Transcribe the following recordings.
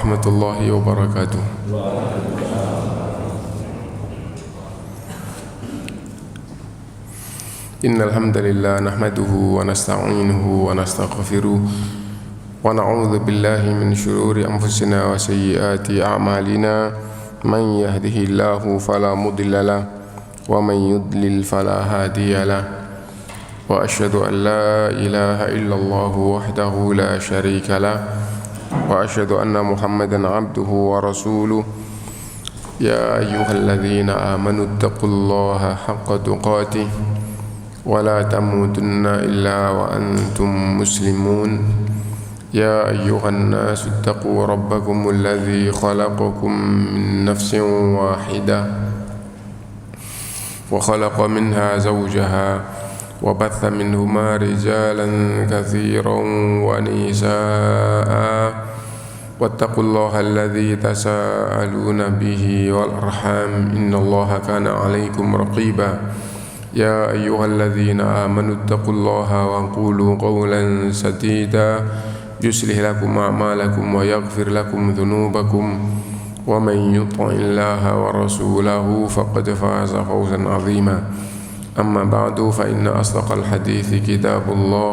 warahmatullahi wabarakatuh. Innal hamdalillah nahmaduhu wa nasta'inuhu wa nastaghfiruh wa na'udzu billahi min shururi anfusina wa sayyiati a'malina. Man yahdihillahu fala mudilla lahu wa man yudlil fala hadiya lahu. Wa asyhadu an la ilaha illallah wahdahu la syarika lahu wa asyhadu anna Muhammadan 'abduhu wa rasuluh. Ya ayyuhalladzina amanu taqullaha haqqa tuqatih wa la tamutunna illa wa antum muslimun. Ya ayyuhan nasu taqu rabbakumul ladzi khalaqakum min nafsin wahidah wa khalaqa minha zawjaha wa batha minhuma rijalan katsiran wa nisaa'a wattaqullaha alladzi tasaaluna bihi wal arham innallaha kana 'alaikum raqiba. Ya ayyuhalladzina amanu taqullaha wa qulu qawlan sadida yuslih lakum a'malakum wa yaghfir lakum dhunubakum wa man yuti'illaha wa rasulahu faqad faza fawzan 'azima. Amma ba'du fa inna asdaqal hadithi kitabullah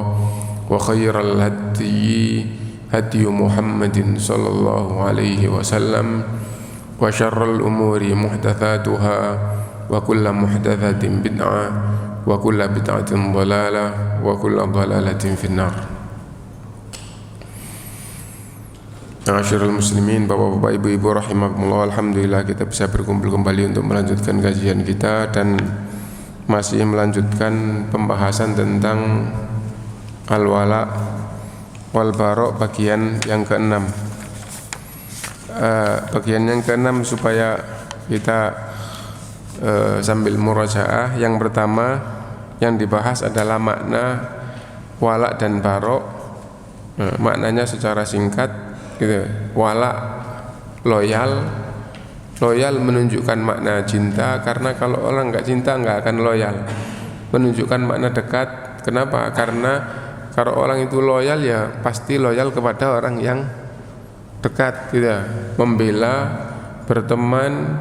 wa khairal hadyi hadyu Muhammadin sallallahu alaihi wasallam wa syarrul umuri muhdatsatuha wa kullu muhdatsatin bid'ah wa kullu bid'atin dhalalah wa kullu dhalalatin finnar. Ma'asyiral muslimin, bapak-bapak, ibu-ibu rahimakumullah, alhamdulillah kita bisa berkumpul kembali untuk melanjutkan kajian kita dan masih melanjutkan pembahasan tentang al-wala wal bara bagian yang ke-6. Bagian yang ke-6 supaya kita sambil murajaah. Yang pertama yang dibahas adalah makna wala dan bara. Maknanya secara singkat gitu. Wala loyal menunjukkan makna cinta, karena kalau orang enggak cinta enggak akan loyal. Menunjukkan makna dekat. Kenapa? Karena kalau orang itu loyal ya pasti loyal kepada orang yang dekat gitu. Membela, berteman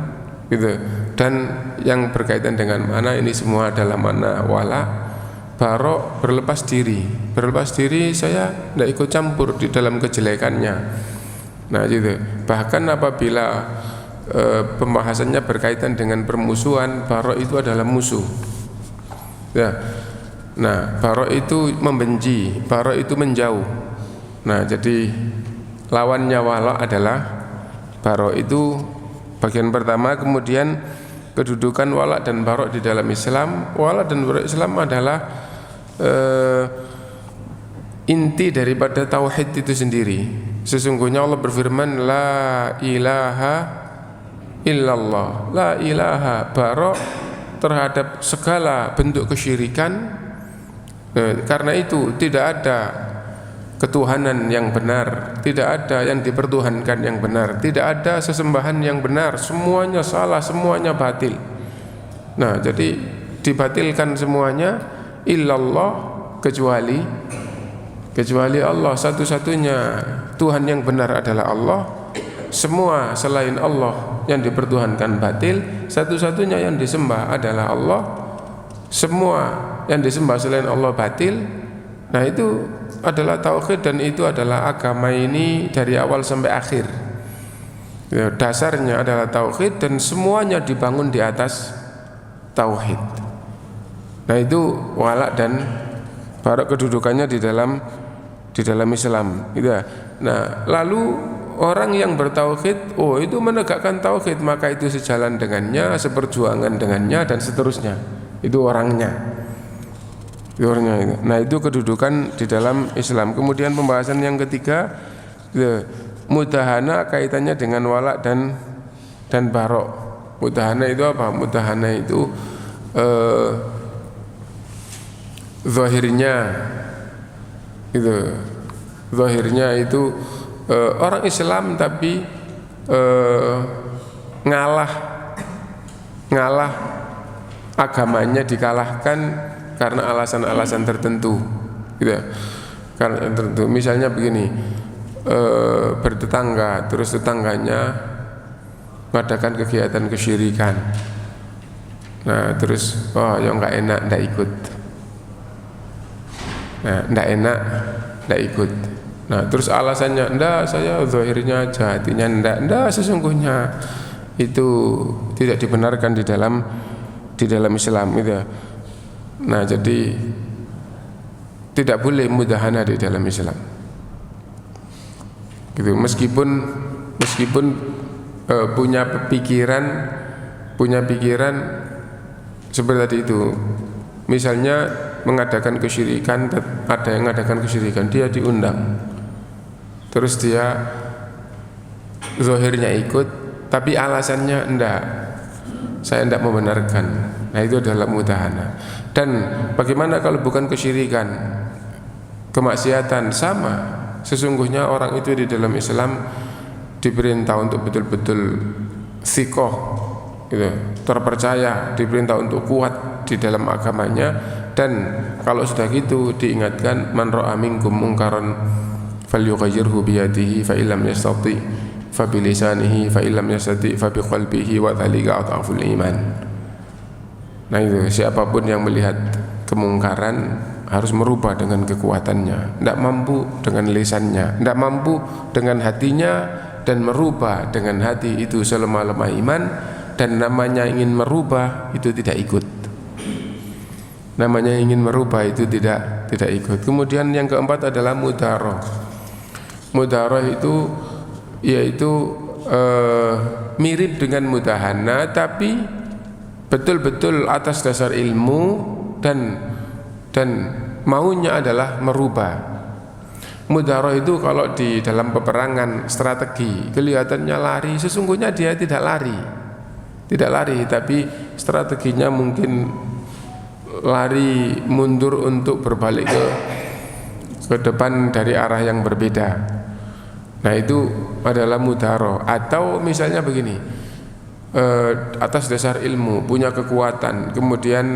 gitu. Dan yang berkaitan dengan mana ini semua adalah mana wala. Bara berlepas diri. Berlepas diri, saya tidak ikut campur di dalam kejelekannya. Nah gitu. Bahkan apabila pembahasannya berkaitan dengan permusuhan, bara itu adalah musuh ya. Nah bara itu membenci, bara itu menjauh. Nah jadi lawannya wala adalah bara. Itu bagian pertama. Kemudian kedudukan wala dan bara di dalam Islam. Wala dan bara Islam adalah inti daripada tauhid itu sendiri. Sesungguhnya Allah berfirman, la ilaha illallah. La ilaha, bara terhadap segala bentuk kesyirikan. Karena itu tidak ada ketuhanan yang benar, tidak ada yang dipertuhankan yang benar, tidak ada sesembahan yang benar, semuanya salah, semuanya batil. Nah jadi dibatilkan semuanya. Illallah, kecuali Allah. Satu-satunya Tuhan yang benar adalah Allah. Semua selain Allah yang dipertuhankan batil. Satu-satunya yang disembah adalah Allah. Semua yang disembah selain Allah batil. Nah itu adalah tauhid, dan itu adalah agama ini dari awal sampai akhir ya, dasarnya adalah tauhid dan semuanya dibangun di atas tauhid. Nah itu wala dan bara kedudukannya di dalam Islam gitu ya. Nah lalu orang yang bertauhid, itu menegakkan tauhid, maka itu sejalan dengannya, seperjuangan dengannya, dan seterusnya. Itu orangnya. Nah itu kedudukan di dalam Islam. Kemudian pembahasan yang ketiga, mudahana kaitannya dengan wala dan bara. Mudahana itu apa? Mudahana itu zahirnya itu orang Islam tapi ngalah agamanya dikalahkan karena alasan-alasan tertentu gitu. Karena tertentu, misalnya begini, bertetangga, terus tetangganya mengadakan kegiatan kesyirikan. Nah terus yang nggak enak nggak ikut. Nah nggak enak nggak ikut. Nah terus alasannya ndak, saya zahirnya aja, hatinya ndak sesungguhnya itu tidak dibenarkan di dalam Islam gitu. Nah jadi tidak boleh mudahana di dalam Islam gitu, meskipun punya pikiran seperti tadi itu. Misalnya mengadakan kesyirikan, ada yang mengadakan kesyirikan, dia diundang, terus dia zahirnya ikut, tapi alasannya enggak, saya enggak membenarkan. Nah itu adalah mudahana. Dan bagaimana kalau bukan kesyirikan, kemaksiatan? Sama, sesungguhnya orang itu di dalam Islam diperintah untuk betul-betul thiqah gitu, terpercaya, diperintah untuk kuat di dalam agamanya. Dan kalau sudah gitu diingatkan, man ra'a minkum munkaran falyughayyirhu biyadihi fa illam yastati fa bilisanihi fa illam yastati fa biqalbihi wa dzalika adhaful iman. Nah itu, siapapun yang melihat kemungkaran harus merubah dengan kekuatannya. Tidak mampu dengan lisannya, tidak mampu dengan hatinya, dan merubah dengan hati itu selemah-lemah iman. Dan namanya ingin merubah itu tidak ikut. Namanya ingin merubah itu tidak ikut. Kemudian yang keempat adalah mudaroh. Mudaroh itu yaitu mirip dengan mudahana, tapi betul-betul atas dasar ilmu dan maunya adalah merubah. Mudaroh itu kalau di dalam peperangan strategi kelihatannya lari, sesungguhnya dia tidak lari, tapi strateginya mungkin lari mundur untuk berbalik ke depan dari arah yang berbeda. Nah itu adalah mudaroh. Atau misalnya begini, atas dasar ilmu, punya kekuatan, kemudian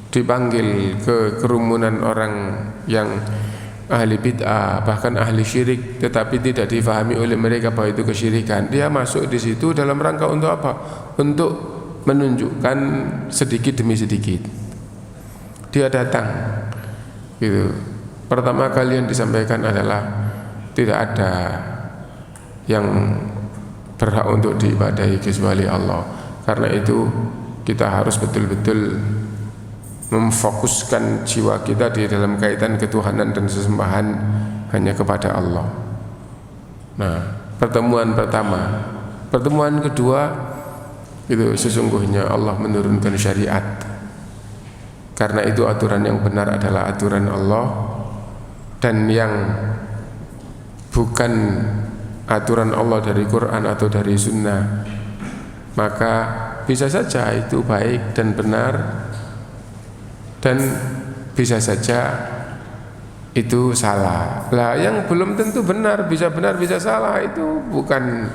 dipanggil ke kerumunan orang yang ahli bid'ah, bahkan ahli syirik, tetapi tidak difahami oleh mereka bahwa itu kesyirikan. Dia masuk di situ dalam rangka untuk apa? Untuk menunjukkan sedikit demi sedikit. Dia datang gitu. Pertama kali yang disampaikan adalah tidak ada yang berhak untuk diibadahi kecuali Allah. Karena itu kita harus betul-betul memfokuskan jiwa kita di dalam kaitan ketuhanan dan sesembahan hanya kepada Allah. Nah, pertemuan pertama. Pertemuan kedua itu sesungguhnya Allah menurunkan syariat. Karena itu aturan yang benar adalah aturan Allah, dan yang bukan aturan Allah dari Quran atau dari Sunnah, maka bisa saja itu baik dan benar, dan bisa saja itu salah. Lah yang belum tentu benar bisa salah, itu bukan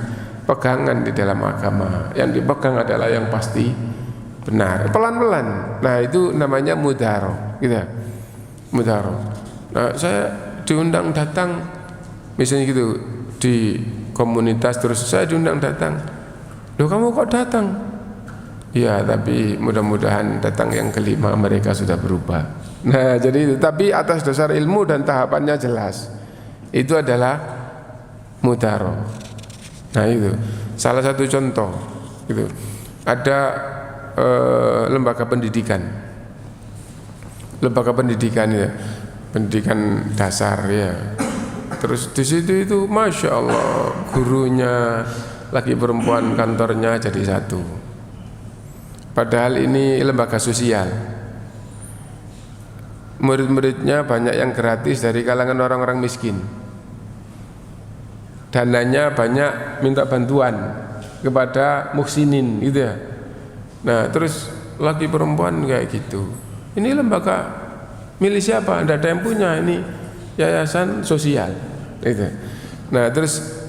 pegangan di dalam agama. Yang dipegang adalah yang pasti benar, pelan-pelan. Nah itu namanya mudaroh gitu. Mudaroh. Nah saya diundang datang misalnya gitu di komunitas, terus saya diundang datang. Loh kamu kok datang? Ya, tapi mudah-mudahan datang yang kelima mereka sudah berubah. Nah, jadi itu. Tapi atas dasar ilmu dan tahapannya jelas. Itu adalah mudaroh. Nah, itu salah satu contoh. Gitu. Ada lembaga pendidikan ya, pendidikan dasar ya. Terus di situ itu, masya Allah, gurunya laki perempuan, kantornya jadi satu. Padahal ini lembaga sosial. Murid-muridnya banyak yang gratis dari kalangan orang-orang miskin. Dananya banyak minta bantuan kepada muhsinin gitu ya. Nah terus laki perempuan kayak gitu. Ini lembaga milik siapa? Tidak ada yang punya, ini yayasan sosial gitu. Nah terus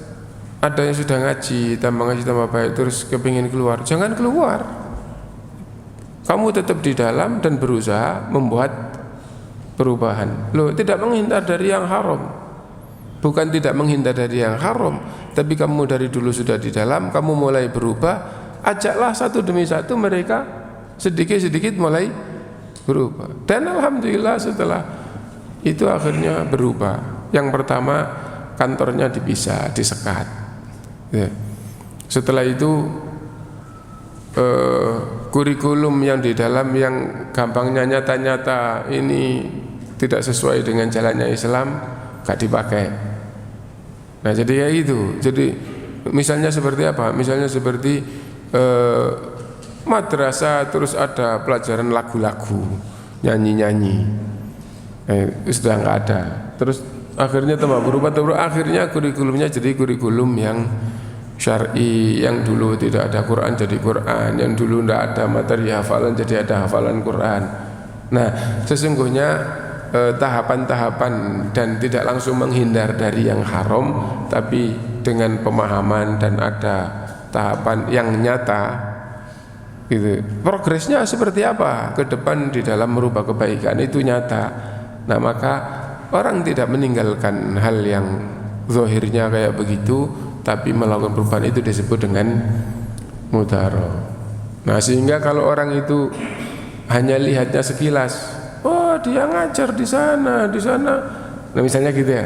ada yang sudah ngaji tambah baik, terus kepingin keluar. Jangan keluar. Kamu tetap di dalam dan berusaha membuat perubahan. Loh, tidak menghindar dari yang haram. bukan tidak menghindar dari yang haram, tapi kamu dari dulu sudah di dalam, kamu mulai berubah, ajaklah satu demi satu mereka sedikit-sedikit mulai berubah. Dan alhamdulillah setelah itu akhirnya berubah. Yang pertama kantornya dipisah, disekat ya. Setelah itu kurikulum yang di dalam yang gampangnya nyata-nyata ini tidak sesuai dengan jalannya Islam gak dipakai. Nah jadi ya itu. Jadi misalnya seperti apa? Misalnya seperti madrasah terus ada pelajaran lagu-lagu, nyanyi-nyanyi, sudah nggak ada. Terus akhirnya tambah berubah, akhirnya kurikulumnya jadi kurikulum yang syar'i, yang dulu tidak ada Quran jadi Quran, yang dulu tidak ada materi hafalan jadi ada hafalan Quran. Nah sesungguhnya tahapan-tahapan dan tidak langsung menghindar dari yang haram, tapi dengan pemahaman dan ada tahapan yang nyata gitu. Progresnya seperti apa ke depan di dalam merubah kebaikan itu nyata. Nah maka orang tidak meninggalkan hal yang zahirnya kayak begitu, tapi melakukan perubahan itu disebut dengan mudharah. Nah sehingga kalau orang itu hanya lihatnya sekilas, oh dia ngajar di sana, nah misalnya gitu ya,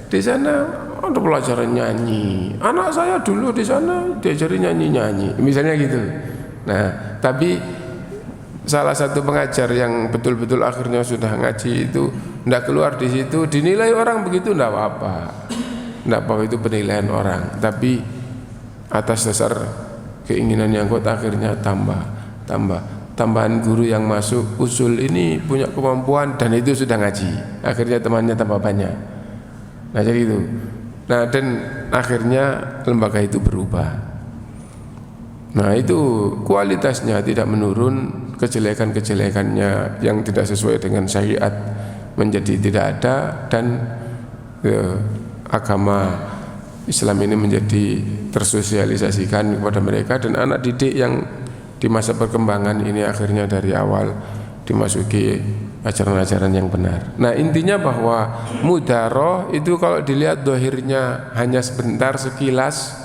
di sana ada pelajaran nyanyi, anak saya dulu di sana diajari nyanyi-nyanyi, misalnya gitu. Nah tapi salah satu pengajar yang betul-betul akhirnya sudah ngaji itu tidak keluar di situ, dinilai orang begitu tidak apa-apa, tidak apa-apa, itu penilaian orang. Tapi atas dasar keinginan yang kuat akhirnya tambahan guru yang masuk usul ini punya kemampuan dan itu sudah ngaji, akhirnya temannya tambah banyak. Nah jadi itu. Nah dan akhirnya lembaga itu berubah. Nah itu kualitasnya tidak menurun, kejelekan-kejelekannya yang tidak sesuai dengan syariat menjadi tidak ada, dan agama Islam ini menjadi tersosialisasikan kepada mereka, dan anak didik yang di masa perkembangan ini akhirnya dari awal dimasuki ajaran-ajaran yang benar. Nah intinya bahwa mudharah itu kalau dilihat dohirnya hanya sebentar sekilas,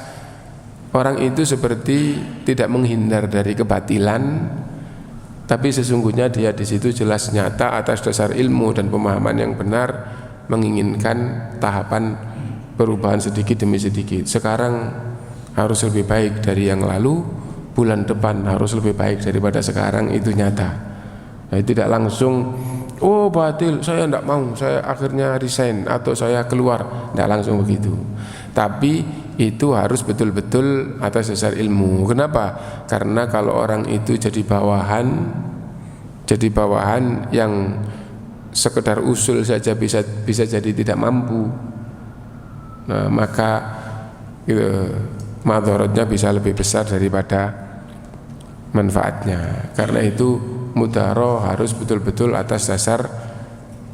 orang itu seperti tidak menghindar dari kebatilan, tapi sesungguhnya dia di situ jelas nyata atas dasar ilmu dan pemahaman yang benar menginginkan tahapan perubahan sedikit demi sedikit. Sekarang harus lebih baik dari yang lalu, bulan depan harus lebih baik daripada sekarang, itu nyata. Nah, tidak langsung oh batil, saya tidak mau, saya akhirnya resign atau saya keluar, tidak langsung begitu. Tapi itu harus betul-betul atas dasar ilmu. Kenapa? Karena kalau orang itu jadi bawahan yang sekedar usul saja bisa jadi tidak mampu. Nah, maka madharatnya bisa lebih besar daripada manfaatnya. Karena itu mudharah harus betul-betul atas dasar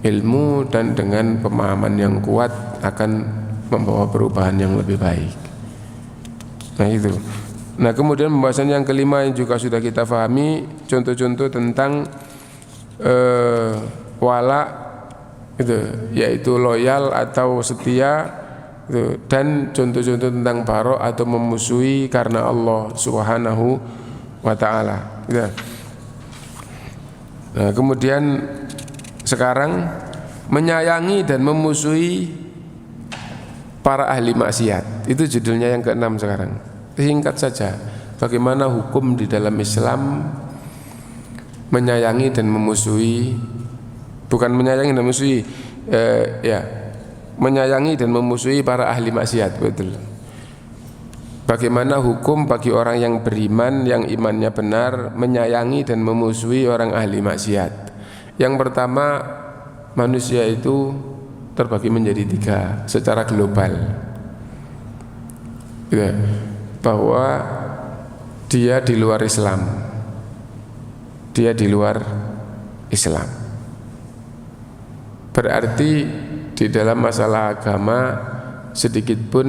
ilmu dan dengan pemahaman yang kuat akan membawa perubahan yang lebih baik. Nah itu. Nah kemudian pembahasan yang kelima yang juga sudah kita pahami, contoh-contoh tentang wala itu, yaitu loyal atau setia itu, dan contoh-contoh tentang bara atau memusuhi karena Allah Subhanahu wa taala. Gitu. Nah kemudian sekarang menyayangi dan memusuhi para ahli maksiat, itu judulnya yang keenam sekarang. Singkat saja, bagaimana hukum di dalam Islam menyayangi dan memusuhi, bukan menyayangi dan memusuhi, menyayangi dan memusuhi para ahli maksiat, betul. Bagaimana hukum bagi orang yang beriman, yang imannya benar, menyayangi dan memusuhi orang ahli maksiat? Yang pertama, manusia itu terbagi menjadi tiga secara global, ya, bahwa dia di luar Islam, berarti di dalam masalah agama sedikit pun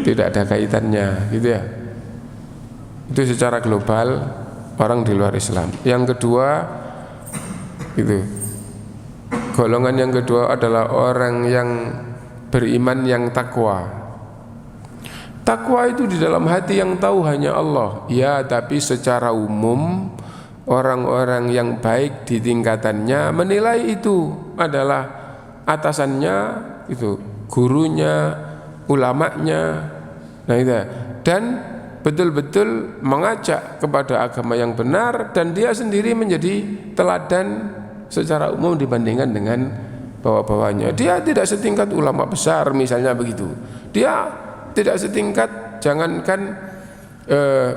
tidak ada kaitannya, gitu ya. Itu secara global orang di luar Islam. Yang kedua itu, golongan yang kedua adalah orang yang beriman yang takwa. Takwa itu di dalam hati yang tahu hanya Allah. Ya, tapi secara umum orang-orang yang baik di tingkatannya menilai itu adalah atasannya, itu gurunya, ulamanya. Nah, itu. Dan betul-betul mengajak kepada agama yang benar, dan dia sendiri menjadi teladan secara umum dibandingkan dengan bawah-bawahnya. Dia tidak setingkat ulama besar misalnya begitu. Dia tidak setingkat, jangankan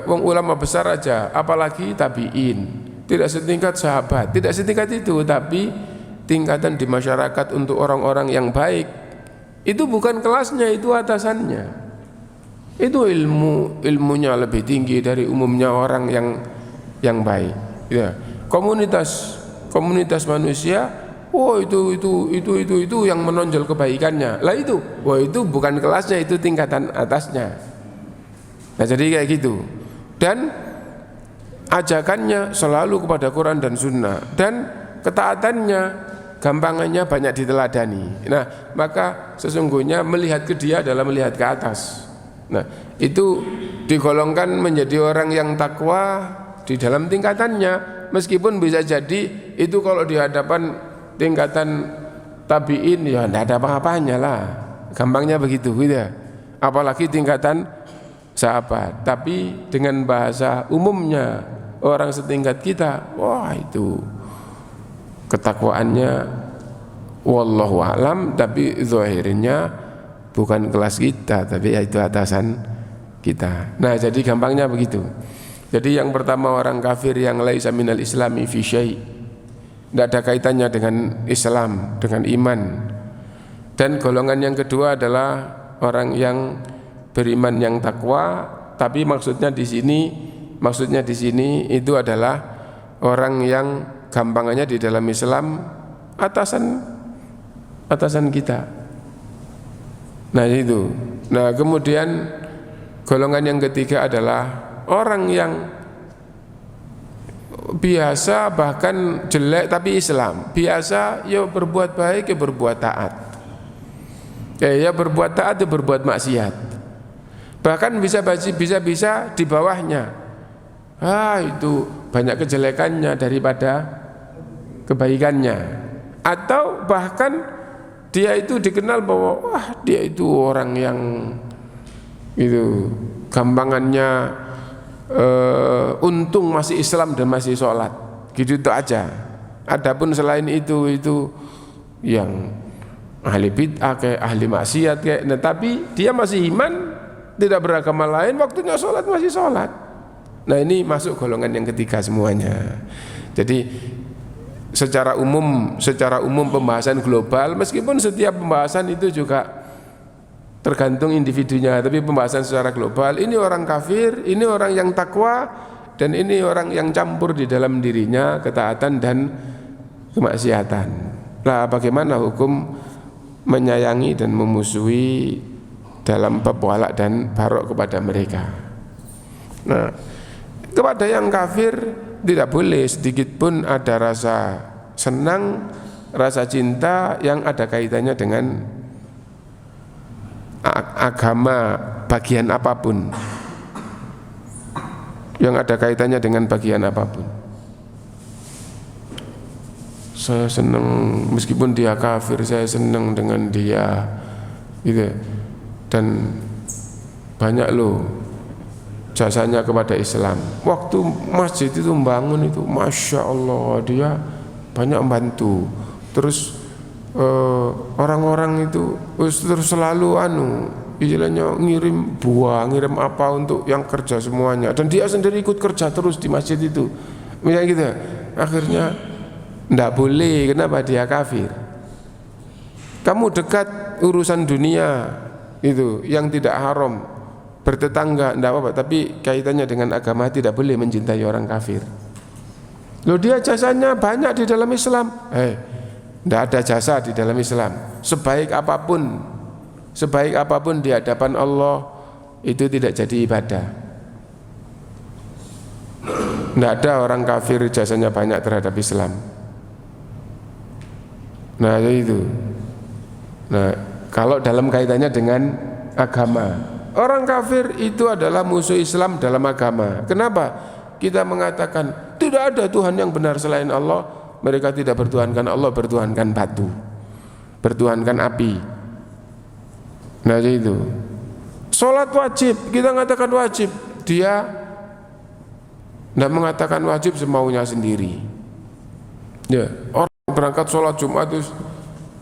wong ulama besar aja, apalagi tabi'in. Tidak setingkat sahabat, tidak setingkat itu, tapi tingkatan di masyarakat untuk orang-orang yang baik. Itu bukan kelasnya, itu atasannya. Itu ilmunya lebih tinggi dari umumnya orang yang baik. Ya. Komunitas manusia, itu yang menonjol kebaikannya. Lah itu, itu bukan kelasnya, itu tingkatan atasnya. Nah, jadi kayak gitu. Dan ajakannya selalu kepada Quran dan Sunnah, dan ketaatannya, gampangannya banyak diteladani. Nah, maka sesungguhnya melihat ke dia adalah melihat ke atas. Nah, itu digolongkan menjadi orang yang takwa di dalam tingkatannya, meskipun bisa jadi itu kalau di hadapan tingkatan tabi'in ya tidak ada apa-apanya lah, gampangnya begitu gitu ya. Apalagi tingkatan sahabat. Tapi dengan bahasa umumnya orang setingkat kita, wah itu ketakwaannya wallahu a'lam, tapi zahirnya bukan kelas kita, tapi itu atasan kita. Nah, jadi gampangnya begitu. Jadi yang pertama, orang kafir yang laisa minal islami fi syai', tidak ada kaitannya dengan Islam, dengan iman. Dan golongan yang kedua adalah orang yang beriman yang takwa, tapi maksudnya di sini itu adalah orang yang gampangannya di dalam Islam atasan kita. Nah, itu. Nah, kemudian golongan yang ketiga adalah orang yang biasa, bahkan jelek tapi Islam. Biasa ya berbuat baik, ya berbuat taat. Ya berbuat taat, ya berbuat maksiat. Bahkan bisa di bawahnya. Itu banyak kejelekannya daripada kebaikannya. Atau bahkan dia itu dikenal bahwa dia itu orang yang itu gampangannya untung masih Islam dan masih sholat, gitu itu aja. Adapun selain itu yang ahli bid'ah kayak ahli maksiat kayak, nah, tapi dia masih iman, tidak beragama lain, waktunya sholat masih sholat. Nah, ini masuk golongan yang ketiga semuanya. Jadi secara umum pembahasan global, meskipun setiap pembahasan itu juga tergantung individunya, tapi pembahasan secara global, ini orang kafir, ini orang yang takwa, dan ini orang yang campur di dalam dirinya ketaatan dan kemaksiatan. Lah, bagaimana hukum menyayangi dan memusuhi dalam bab walak dan barok kepada mereka? Nah, kepada yang kafir tidak boleh sedikit pun ada rasa senang, rasa cinta yang ada kaitannya dengan agama bagian apapun, yang ada kaitannya dengan bagian apapun. Saya senang meskipun dia kafir, saya senang dengan dia, gitu. Dan banyak loh jasanya kepada Islam. Waktu masjid itu membangun itu, Masya Allah, dia banyak membantu. Terus orang-orang itu terus selalu istilahnya ngirim buah, ngirim apa untuk yang kerja semuanya. Dan dia sendiri ikut kerja terus di masjid itu. Misalnya gitu. Akhirnya tidak boleh, kenapa? Dia kafir. Kamu dekat urusan dunia itu yang tidak haram, bertetangga tidak apa-apa, tapi kaitannya dengan agama tidak boleh mencintai orang kafir. Loh, dia jasanya banyak di dalam Islam. Tidak ada jasa di dalam Islam. Sebaik apapun di hadapan Allah itu tidak jadi ibadah. Tidak ada orang kafir jasanya banyak terhadap Islam. Nah, itu. Nah, Kalau dalam kaitannya dengan agama, orang kafir itu adalah musuh Islam dalam agama. Kenapa? Kita mengatakan tidak ada Tuhan yang benar selain Allah. Mereka tidak bertuhankan Allah, bertuhankan batu, bertuhankan api. Nah itu. Sholat wajib, kita mengatakan wajib. Dia tidak mengatakan wajib semaunya sendiri. Ya, orang berangkat sholat Jumat terus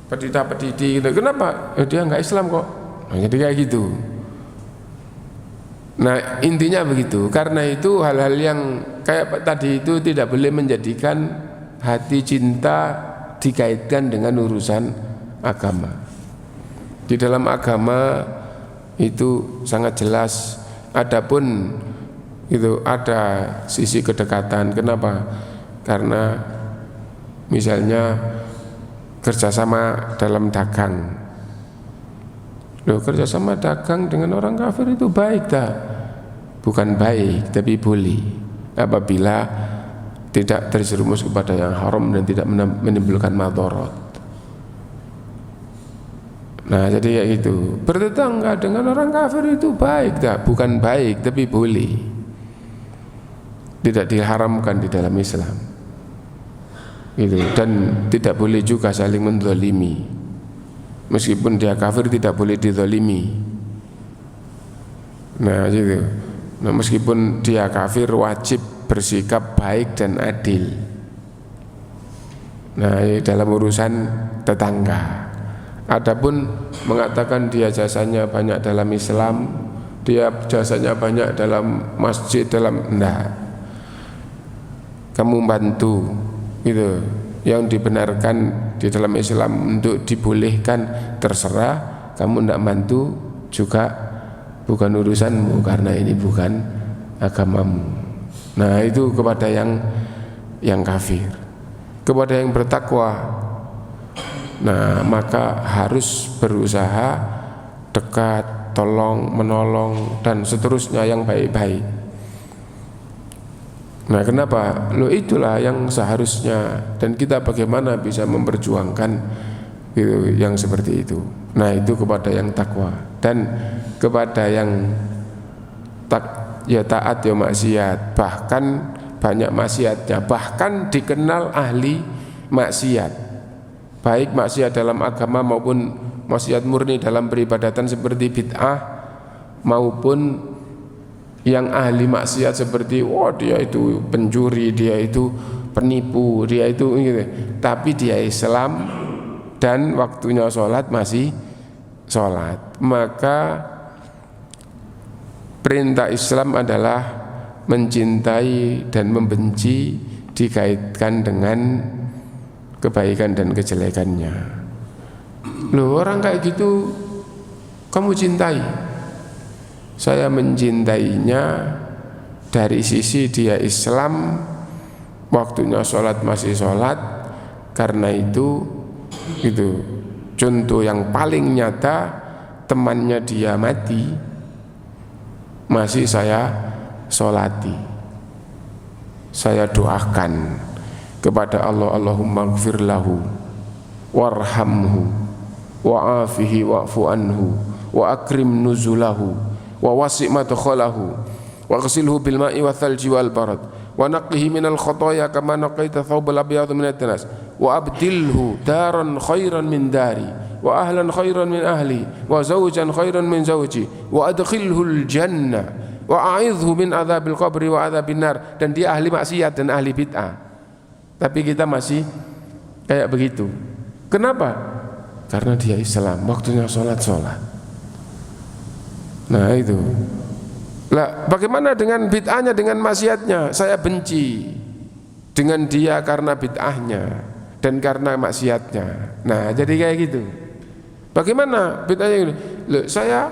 pedita-pediti gitu. Kenapa? Dia nggak Islam kok. Nah, jadi kayak gitu. Nah intinya begitu. Karena itu hal-hal yang kayak tadi itu tidak boleh menjadikan hati cinta dikaitkan dengan urusan agama. Di dalam agama itu sangat jelas. Adapun itu ada sisi kedekatan. Kenapa? Karena misalnya kerjasama dalam dagang. Loh, kerjasama dagang dengan orang kafir itu baik tak? Bukan baik, tapi boleh apabila tidak terjerumus kepada yang haram dan tidak menimbulkan madharat. Nah jadi ya itu, bertetangga dengan orang kafir itu baik tak? Bukan baik, tapi boleh. Tidak diharamkan di dalam Islam. Gitu. Dan tidak boleh juga saling menzalimi. Meskipun dia kafir tidak boleh dizalimi. Nah gitu. Nah, meskipun dia kafir wajib bersikap baik dan adil. Nah dalam urusan tetangga. Adapun mengatakan dia jasanya banyak dalam Islam, dia jasanya banyak dalam masjid, dalam enggak. Kamu bantu gitu. Yang dibenarkan di dalam Islam untuk dibolehkan terserah, kamu tidak bantu juga bukan urusanmu karena ini bukan agamamu. Nah itu kepada yang kafir. Kepada yang bertakwa, nah maka harus berusaha dekat, tolong, menolong dan seterusnya yang baik-baik. Nah kenapa? Loh itulah yang seharusnya. Dan kita bagaimana bisa memperjuangkan gitu, yang seperti itu. Nah itu kepada yang takwa. Dan kepada yang taat ya maksiat. Bahkan banyak maksiatnya. Bahkan dikenal ahli maksiat. Baik maksiat dalam agama maupun maksiat murni dalam peribadatan seperti bid'ah, maupun yang ahli maksiat seperti dia itu pencuri, dia itu penipu, dia itu gitu. Tapi dia Islam dan waktunya sholat masih sholat. Maka perintah Islam adalah mencintai dan membenci dikaitkan dengan kebaikan dan kejelekannya. Loh orang kayak gitu kamu cintai? Saya mencintainya dari sisi dia Islam, waktunya sholat masih sholat. Karena itu contoh yang paling nyata, temannya dia mati masih saya sholati. Saya doakan kepada Allah, Allahumma gfir lahu warhamhu wa'afihi wa'fu anhu wa akrim nuzulahu wa wasi' madkhalahu wa ghsilhu bil ma'i wa thalji wal barad wa naqqihi minal khotoya kama naqaita thawbal abyad minad danas wa abdilhu daran khairan min dari wa ahlan khairan min ahli wa zawjan khairan min zawji wa adkhilhu al jannah wa a'idhu min adzabil qabri wa adzabin nar. Dan dia ahli maksiat dan ahli bid'ah, tapi kita masih kayak begitu. Kenapa? Karena dia Islam, waktunya sholat. Nah itu. Lah, bagaimana dengan bid'ahnya, dengan maksiatnya? Saya benci dengan dia karena bid'ahnya dan karena maksiatnya. Nah, jadi kayak gitu. Bagaimana bid'ahnya? Loh, saya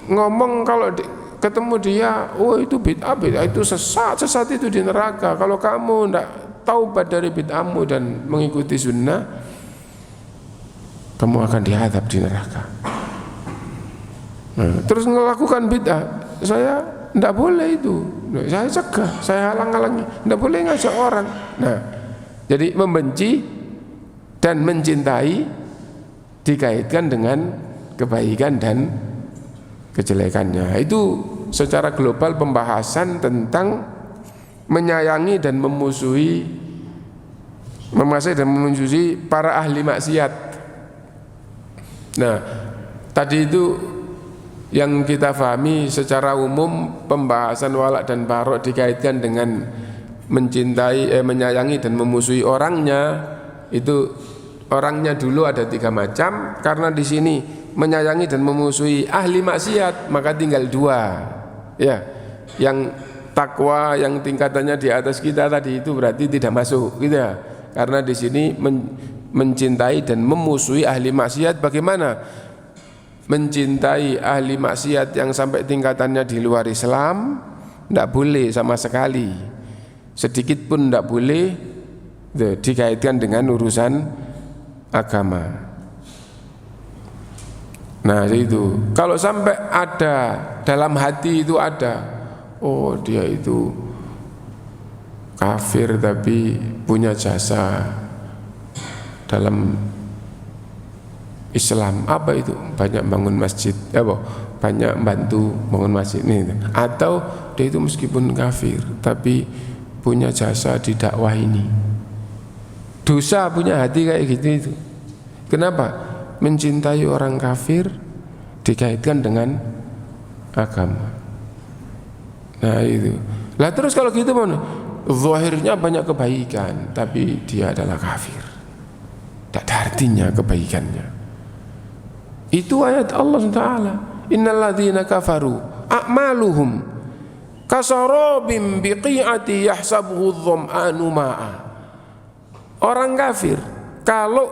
ngomong kalau ketemu dia, itu bid'ah itu sesat itu di neraka. Kalau kamu tidak taubat dari bid'ahmu dan mengikuti sunnah, kamu akan dihadap di neraka. Nah, terus melakukan bid'ah, saya tidak boleh itu. Saya cegah, saya halang-halangi, tidak boleh ngajak orang. Nah, jadi membenci dan mencintai dikaitkan dengan kebaikan dan kejelekannya. Itu secara global pembahasan tentang menyayangi dan memusuhi, para ahli maksiat. Nah, tadi itu yang kita pahami secara umum, pembahasan walak dan barok dikaitkan dengan mencintai, menyayangi dan memusuhi orangnya. Itu orangnya dulu ada 3 macam, karena di sini menyayangi dan memusuhi ahli maksiat, maka tinggal 2. Ya, yang takwa yang tingkatannya di atas kita tadi itu berarti tidak masuk, gitu ya. Karena di sini mencintai dan memusuhi ahli maksiat. Bagaimana mencintai ahli maksiat yang sampai tingkatannya di luar Islam? Tidak boleh sama sekali, sedikit pun tidak boleh dikaitkan dengan urusan agama. Nah itu, kalau sampai ada dalam hati itu ada, oh dia itu kafir tapi punya jasa dalam Islam, apa itu? Banyak bangun masjid, banyak bantu bangun masjid nih. Atau dia itu meskipun kafir tapi punya jasa di dakwah ini. Dosa punya hati kayak gitu itu. Kenapa? Mencintai orang kafir dikaitkan dengan agama. Nah itu. Lah terus kalau gitu mana? Zahirnya banyak kebaikan tapi dia adalah kafir. Tidak ada artinya kebaikannya. Itu ayat Allah SWT. Innal ladzina kafaru a'maluhum kasarabim biqi'ati yahsabuhu adh-dhama'anu ma'a. Orang kafir kalau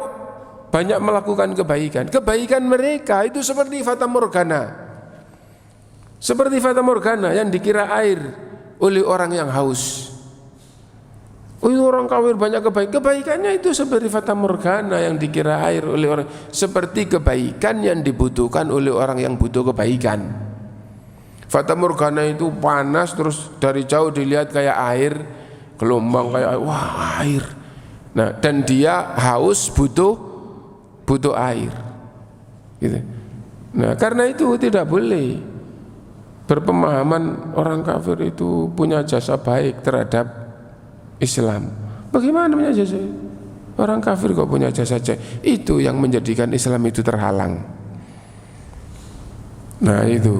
banyak melakukan kebaikan mereka itu seperti fata morgana. Seperti fata morgana yang dikira air oleh orang yang haus. Oh, itu orang kafir banyak kebaikannya itu seperti fata morgana yang dikira air oleh orang, seperti kebaikan yang dibutuhkan oleh orang yang butuh kebaikan. Fata morgana itu panas terus dari jauh dilihat kayak air, gelombang kayak wah air. Nah, dan dia haus butuh air. Gitu. Nah, karena itu tidak boleh berpemahaman orang kafir itu punya jasa baik terhadap Islam. Bagaimana punya jasa? Orang kafir kok punya jasa? Itu yang menjadikan Islam itu terhalang. Nah itu.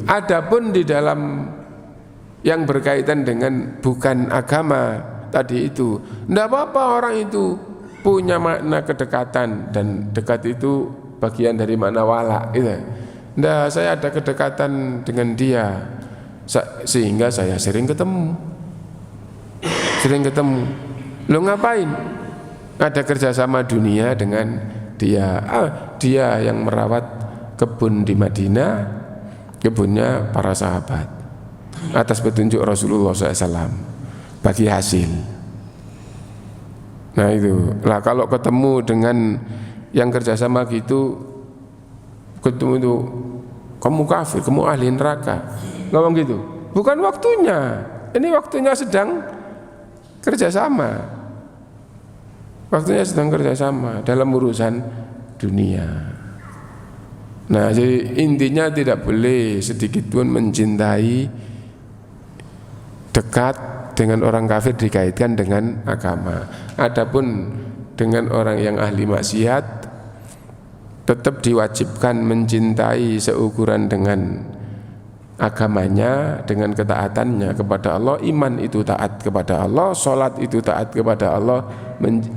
Adapun di dalam yang berkaitan dengan bukan agama tadi itu, tidak apa-apa orang itu punya makna kedekatan, dan dekat itu bagian dari makna wala. Nah, saya ada kedekatan dengan dia sehingga saya sering ketemu. Lo ngapain? Ada kerjasama dunia dengan dia. Dia yang merawat kebun di Madinah, kebunnya para sahabat, atas petunjuk Rasulullah SAW, bagi hasil. Nah itu. Lah kalau ketemu dengan yang kerjasama gitu, ketemu itu kamu kafir, kamu ahli neraka, ngomong gitu. Bukan waktunya. Ini waktunya sedang kerjasama. Waktunya sedang kerjasama dalam urusan dunia. Nah, jadi intinya tidak boleh sedikit pun mencintai, dekat dengan orang kafir dikaitkan dengan agama. Adapun dengan orang yang ahli maksiat tetap diwajibkan mencintai seukuran dengan agamanya, dengan ketaatannya kepada Allah. Iman itu taat kepada Allah, sholat itu taat kepada Allah.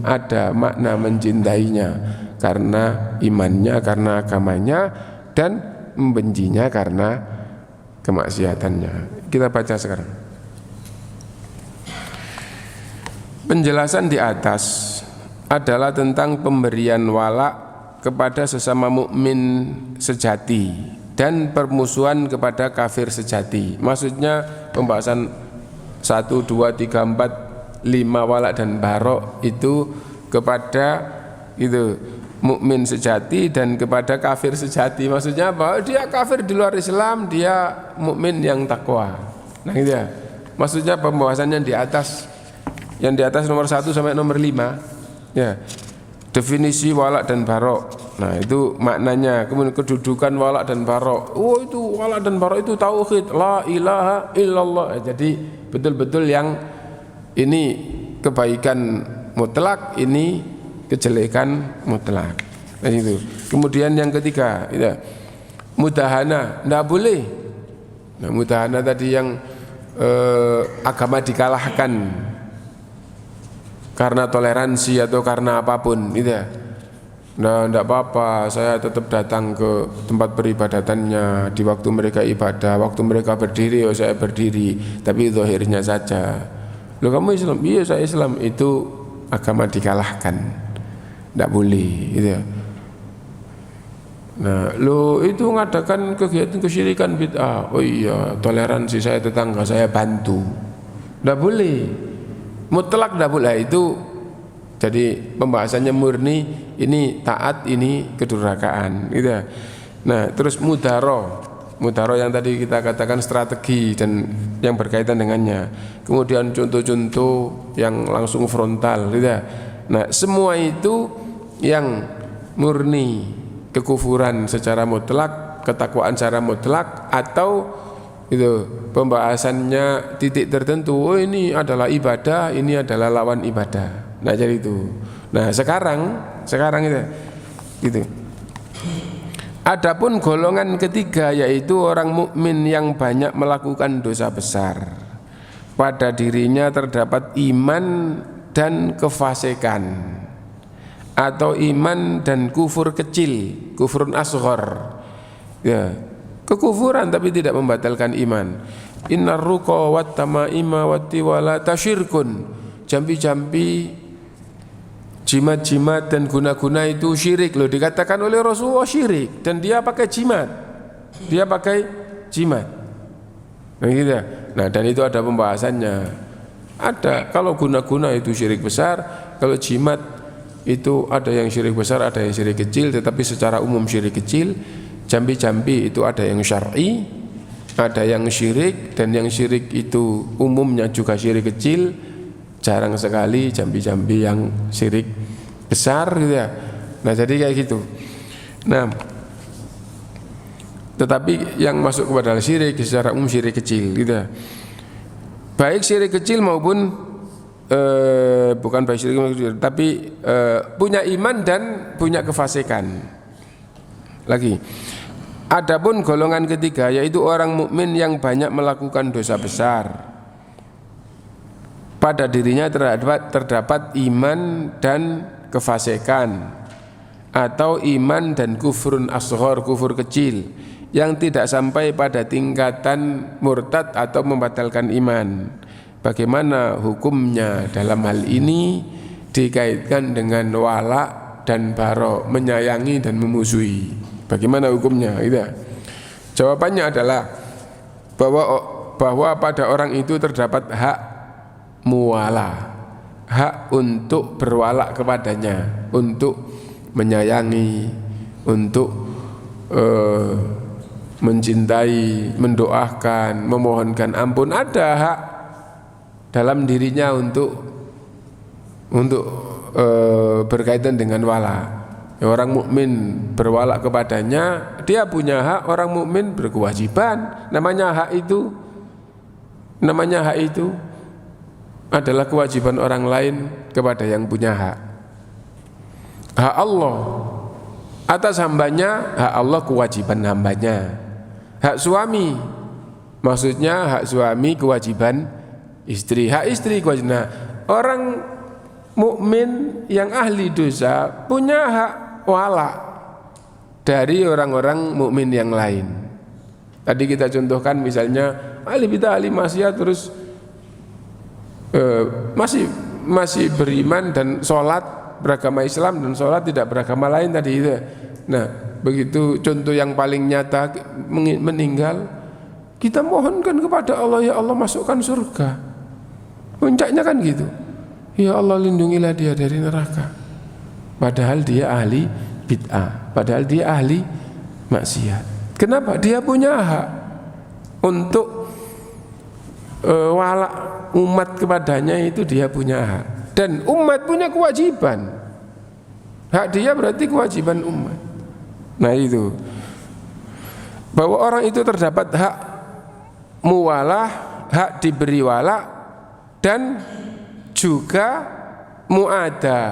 Ada makna mencintainya karena imannya, karena agamanya, dan membencinya karena kemaksiatannya. Kita baca sekarang. Penjelasan di atas adalah tentang pemberian wala kepada sesama mukmin sejati dan permusuhan kepada kafir sejati. Maksudnya pembahasan 1, 2, 3, 4, 5 wala dan barok itu kepada itu mukmin sejati dan kepada kafir sejati. Maksudnya bahwa dia kafir di luar Islam, dia mukmin yang takwa. Nah gitu ya. Maksudnya pembahasannya di atas, yang di atas nomor 1 sampai nomor 5 ya. definisi walak dan barok. Nah itu maknanya. Kemudian kedudukan walak dan barok. Oh itu walak dan barok itu tauhid, la ilaha illallah. Jadi betul-betul yang ini kebaikan mutlak, ini kejelekan mutlak. Nah itu. Kemudian yang ketiga, ya, mudahana, tidak boleh. Nah mudahana tadi yang agama dikalahkan karena toleransi atau karena apapun, gitu ya. Nah, tidak apa-apa, saya tetap datang ke tempat peribadatannya di waktu mereka ibadah, waktu mereka berdiri, saya berdiri, tapi zahirnya saja. Loh kamu Islam? Iya saya Islam. Itu agama dikalahkan, tidak boleh, gitu ya. Nah, lo itu mengadakan kegiatan kesyirikan bid'ah. Oh iya, toleransi saya tetangga saya bantu, tidak boleh. Mutlak tidak boleh. Itu jadi pembahasannya murni, ini taat, ini kedurhakaan, gitu ya. Nah terus mudaro yang tadi kita katakan strategi dan yang berkaitan dengannya. Kemudian contoh-contoh yang langsung frontal, gitu ya. Nah semua itu yang murni kekufuran secara mutlak, ketakwaan secara mutlak, atau itu pembahasannya titik tertentu. Oh ini adalah ibadah, ini adalah lawan ibadah. Nah jadi itu. Nah sekarang itu gitu. Adapun golongan ketiga yaitu orang mukmin yang banyak melakukan dosa besar, pada dirinya terdapat iman dan kefasikan, atau iman dan kufur kecil, kufurun asghar. Ya. Kekufuran tapi tidak membatalkan iman. Innar ruqa wat tamaima wat tiwala tasyirkun. Jambi-jambi, jimat-jimat dan guna-guna itu syirik loh, dikatakan oleh Rasulullah syirik, dan dia pakai jimat. Nah, gitu. Nah, dan itu ada pembahasannya. Ada kalau guna-guna itu syirik besar, kalau jimat itu ada yang syirik besar, ada yang syirik kecil, tetapi secara umum syirik kecil. Jambi-jambi itu ada yang syar'i, ada yang syirik, dan yang syirik itu umumnya juga syirik kecil. Jarang sekali jambi-jambi yang syirik besar, gitu ya. Nah jadi kayak gitu. Nah tetapi yang masuk kepada syirik secara umum syirik kecil, gitu ya. Baik syirik kecil maupun bukan baik syirik kecil, tapi punya iman dan punya kefasikan. Lagi, adapun golongan ketiga yaitu orang mukmin yang banyak melakukan dosa besar, pada dirinya terdapat iman dan kefasikan, atau iman dan kufrun asghar, kufur kecil, yang tidak sampai pada tingkatan murtad atau membatalkan iman. Bagaimana hukumnya dalam hal ini dikaitkan dengan wala dan bara, menyayangi dan memusuhi. Bagaimana hukumnya? Gitu. Jawabannya adalah bahwa pada orang itu terdapat hak muwala, hak untuk berwala kepadanya, untuk menyayangi, untuk mencintai, mendoakan, memohonkan ampun. Ada hak dalam dirinya untuk berkaitan dengan wala. Orang mukmin berwala kepadanya, dia punya hak. Orang mukmin berkewajiban. Namanya hak itu adalah kewajiban orang lain kepada yang punya hak. Hak Allah atas hambanya, hak Allah kewajiban hambanya. Hak suami, maksudnya hak suami kewajiban istri. Hak istri kewajiban. Nah, orang mukmin yang ahli dosa punya hak wala dari orang-orang mukmin yang lain. Tadi kita contohkan misalnya ahli bidah, ahli maksiat, terus masih beriman dan sholat beragama Islam dan sholat tidak beragama lain tadi itu. Nah begitu contoh yang paling nyata, meninggal, kita mohonkan kepada Allah, ya Allah masukkan surga. Puncaknya kan gitu, ya Allah lindungilah dia dari neraka. Padahal dia ahli bid'ah, padahal dia ahli maksiat. Kenapa? Dia punya hak untuk wala umat kepadanya, itu dia punya hak. Dan umat punya kewajiban Hak dia berarti kewajiban umat. Nah itu, bahwa orang itu terdapat hak muwalah, hak diberi wala, dan juga mu'adah.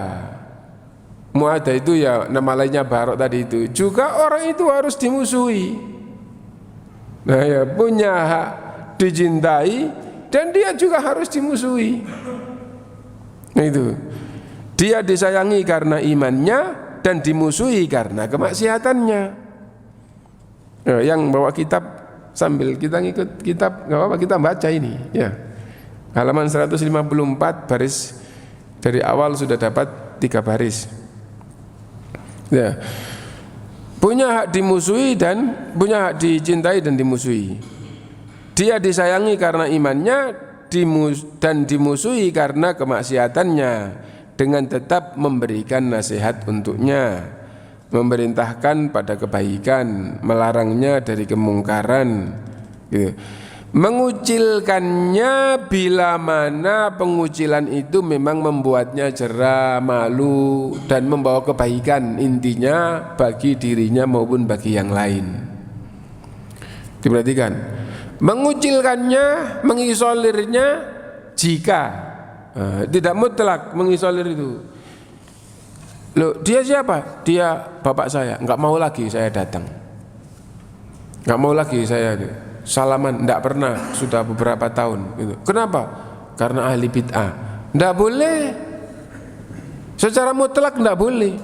Mu'adah itu ya nama lainnya barok tadi itu. Juga orang itu harus dimusuhi. Nah ya, punya hak dicintai dan dia juga harus dimusuhi. Nah itu, dia disayangi karena imannya dan dimusuhi karena kemaksiatannya. Nah, yang bawa kitab sambil kita ngikut kitab nggak apa-apa, kita baca ini ya. Halaman 154 baris dari awal sudah dapat 3 baris. Ya. Punya hak dimusuhi dan punya hak dicintai dan dimusuhi. Dia disayangi karena imannya dan dimusuhi karena kemaksiatannya, dengan tetap memberikan nasihat untuknya, memerintahkan pada kebaikan, melarangnya dari kemungkaran, gitu. Mengucilkannya bila mana pengucilan itu memang membuatnya jera, malu, dan membawa kebaikan, intinya bagi dirinya maupun bagi yang lain. Diperhatikan, mengucilkannya, mengisolirnya jika tidak mutlak mengisolir itu. Loh, dia siapa? Dia bapak saya, enggak mau lagi saya datang, enggak mau lagi saya salaman, tidak pernah, sudah beberapa tahun gitu. Kenapa? Karena ahli bid'ah. Tidak boleh, secara mutlak tidak boleh.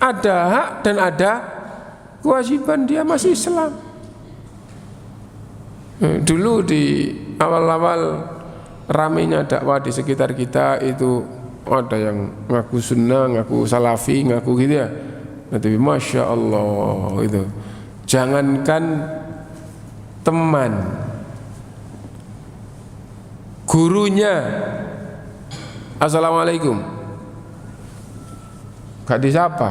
Ada hak dan ada kewajiban, dia masih Islam. Dulu di awal-awal ramainya dakwah di sekitar kita itu ada yang ngaku sunnah, ngaku salafi, ngaku gitu ya. Tapi masya Allah itu, jangankan teman, gurunya assalamualaikum gak disapa,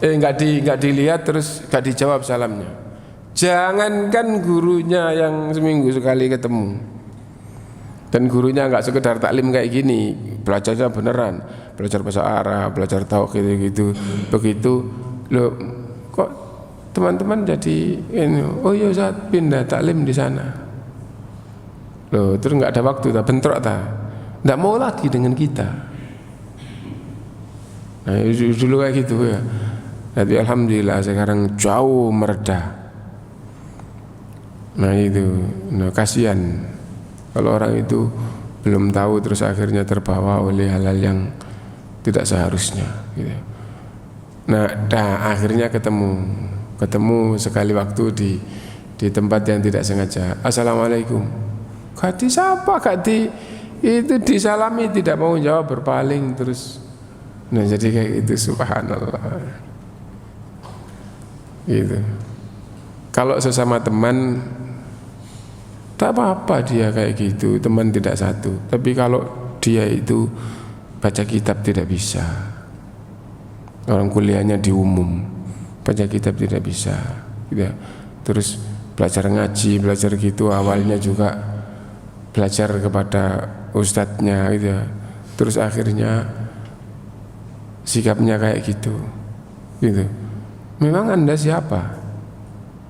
gak dilihat, terus gak dijawab salamnya. Jangankan gurunya yang seminggu sekali ketemu, dan gurunya gak sekedar taklim kayak gini, belajarnya beneran, belajar bahasa Arab, belajar tauhid gitu. Begitu loh, kok teman-teman jadi ini, oh iya Ustaz pindah taklim di sana. Loh, terus nggak ada waktu, tak bentrok tak, nggak mau lagi dengan kita. Nah dulu kayak gitu ya. Tapi alhamdulillah sekarang jauh mereda. Nah itu, nah kasihan kalau orang itu belum tahu terus akhirnya terbawa oleh hal-hal yang tidak seharusnya. Gitu. Nah, akhirnya ketemu sekali waktu di tempat yang tidak sengaja. Assalamualaikum. Gak disapa, itu disalami, tidak mau jawab, berpaling terus. Nah jadi kayak itu, subhanallah. Gitu. Kalau sesama teman tak apa-apa dia kayak gitu, teman tidak satu. Tapi kalau dia itu baca kitab tidak bisa. Orang kuliahnya di umum, baca kitab tidak bisa, gitu. Terus belajar ngaji, belajar gitu, awalnya juga belajar kepada ustadznya, gitu. Terus akhirnya sikapnya kayak gitu, gitu. Memang Anda siapa?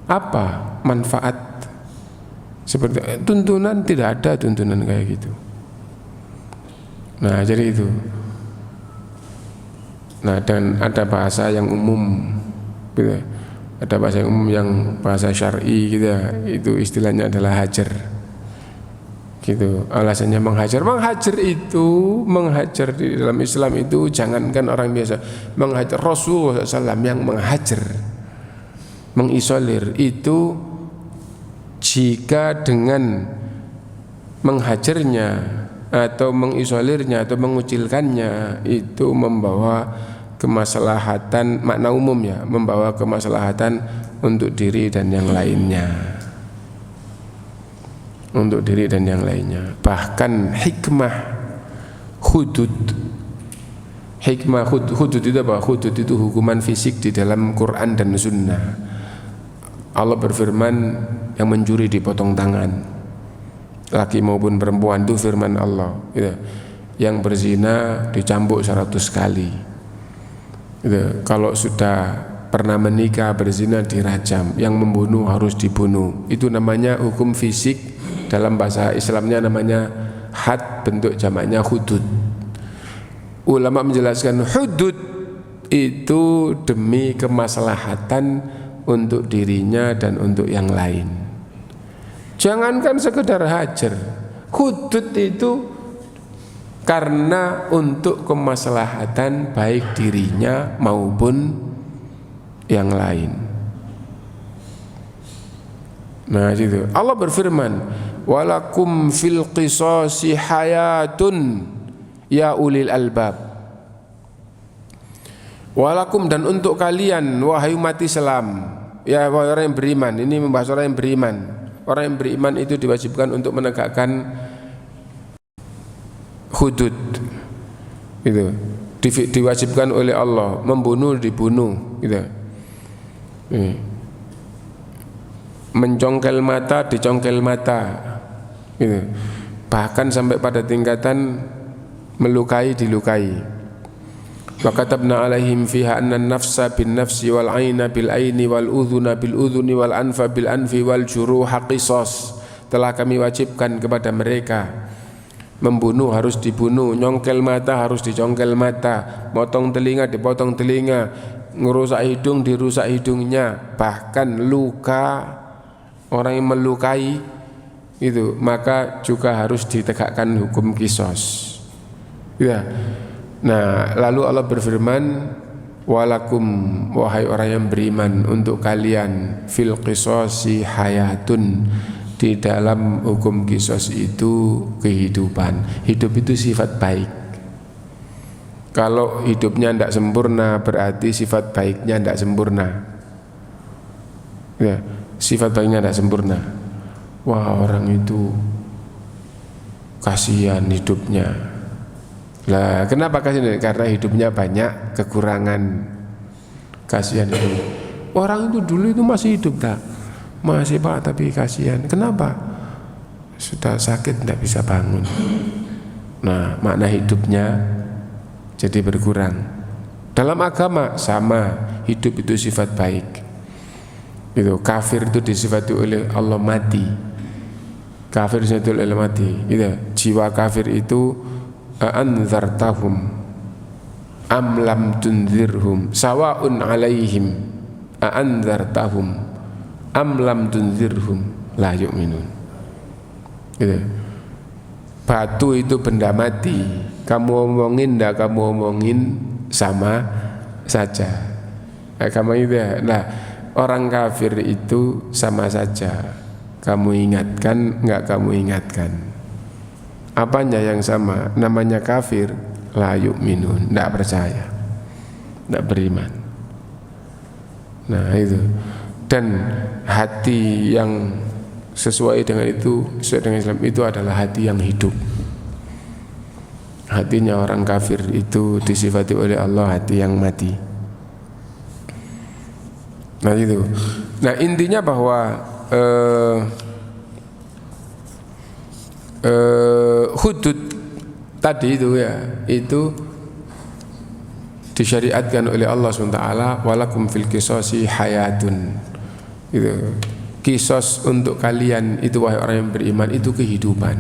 Apa manfaat? Seperti tuntunan, tidak ada tuntunan kayak gitu. Nah jadi itu. Nah dan ada bahasa yang umum, gitu. Ada bahasa yang umum yang bahasa syar'i gitu ya, itu istilahnya adalah hajar. Gitu. Alasannya menghajar itu, menghajar di dalam Islam itu jangankan orang biasa, menghajar Rasulullah SAW yang menghajar, mengisolir itu jika dengan menghajarnya atau mengisolirnya atau mengucilkannya itu membawa kemaslahatan, makna umum ya, membawa kemaslahatan untuk diri dan yang lainnya, untuk diri dan yang lainnya. Bahkan hikmah hudud itu apa? Hudud itu hukuman fisik di dalam Quran dan Sunnah. Allah berfirman, yang mencuri dipotong tangan, laki maupun perempuan, itu firman Allah, gitu. Yang berzina dicambuk 100 kali. Gitu. Kalau sudah pernah menikah berzina dirajam, yang membunuh harus dibunuh. Itu namanya hukum fisik, dalam bahasa Islamnya namanya had, bentuk jamaknya hudud. Ulama menjelaskan hudud itu demi kemaslahatan untuk dirinya dan untuk yang lain. Jangankan sekedar hajar, hudud itu karena untuk kemaslahatan baik dirinya maupun yang lain. Nah itu Allah berfirman, walakum fil qisasi hayatun ya ulil albab. Walakum, dan untuk kalian wahai umat Islam, ya wahai orang yang beriman. Ini membahas orang yang beriman. Orang yang beriman itu diwajibkan untuk menegakkan hudud, gitu. Diwajibkan oleh Allah, membunuh dibunuh, gitu. Mencongkel mata dicongkel mata, gitu. Bahkan sampai pada tingkatan melukai dilukai. Wa katabna alaihim fiha anna an-nafsa bin nafsi wal 'aina bil 'aini wal udhuna bil udhuni wal anfa bil anfi wal juruha qisas. Telah kami wajibkan kepada mereka, membunuh harus dibunuh, nyongkel mata harus dicongkel mata, motong telinga dipotong telinga, ngerusak hidung dirusak hidungnya, bahkan luka, orang yang melukai itu maka juga harus ditegakkan hukum qisas. Ya. Nah, lalu Allah berfirman, walakum, wahai orang yang beriman, untuk kalian fil qisasi hayatun, di dalam hukum qisas itu kehidupan. Hidup itu sifat baik. Kalau hidupnya tidak sempurna berarti sifat baiknya tidak sempurna. Ya, sifat baiknya tidak sempurna. Wah, orang itu kasihan hidupnya. Lah, kenapa kasihan? Karena hidupnya banyak kekurangan. Kasihan itu. Orang itu dulu itu masih hidup tak? Masih Pak, tapi kasihan. Kenapa? Sudah sakit tidak bisa bangun. Nah, makna hidupnya jadi berkurang. Dalam agama sama, hidup itu sifat baik. Itu kafir itu disifati oleh Allah mati. Kafir disifati oleh Allah mati. Itu jiwa kafir itu anzartahum am lam tunzirhum sawa'un alaihim anzartahum am lam tunzirhum la yu'minun. Gitu. Batu itu benda mati, kamu omongin ndak kamu omongin sama saja. Kamu itu ya. Nah, orang kafir itu sama saja, kamu ingatkan nggak kamu ingatkan. Apanya yang sama? Namanya kafir, la yu'minun, ndak percaya, ndak beriman. Nah itu. Dan hati yang sesuai dengan itu, sesuai dengan Islam itu adalah hati yang hidup. Hatinya orang kafir itu disifati oleh Allah hati yang mati. Nah itu. Nah intinya bahwa hudud tadi itu ya, itu disyariatkan oleh Allah SWT. Walakum fil qisasi hayatun. Itu qisas untuk kalian itu wahai orang yang beriman itu kehidupan.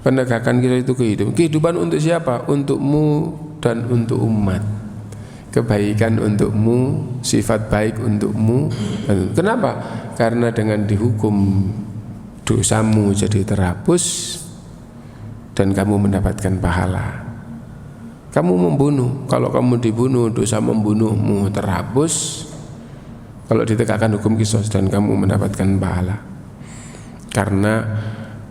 Penegakan qisas itu kehidupan. Kehidupan untuk siapa? Untukmu dan untuk umat. Kebaikan untukmu, sifat baik untukmu. Kenapa? Karena dengan dihukum dosamu jadi terhapus dan kamu mendapatkan pahala. Kamu membunuh, kalau kamu dibunuh dosa membunuhmu terhapus. Kalau ditegakkan hukum qisas dan kamu mendapatkan pahala karena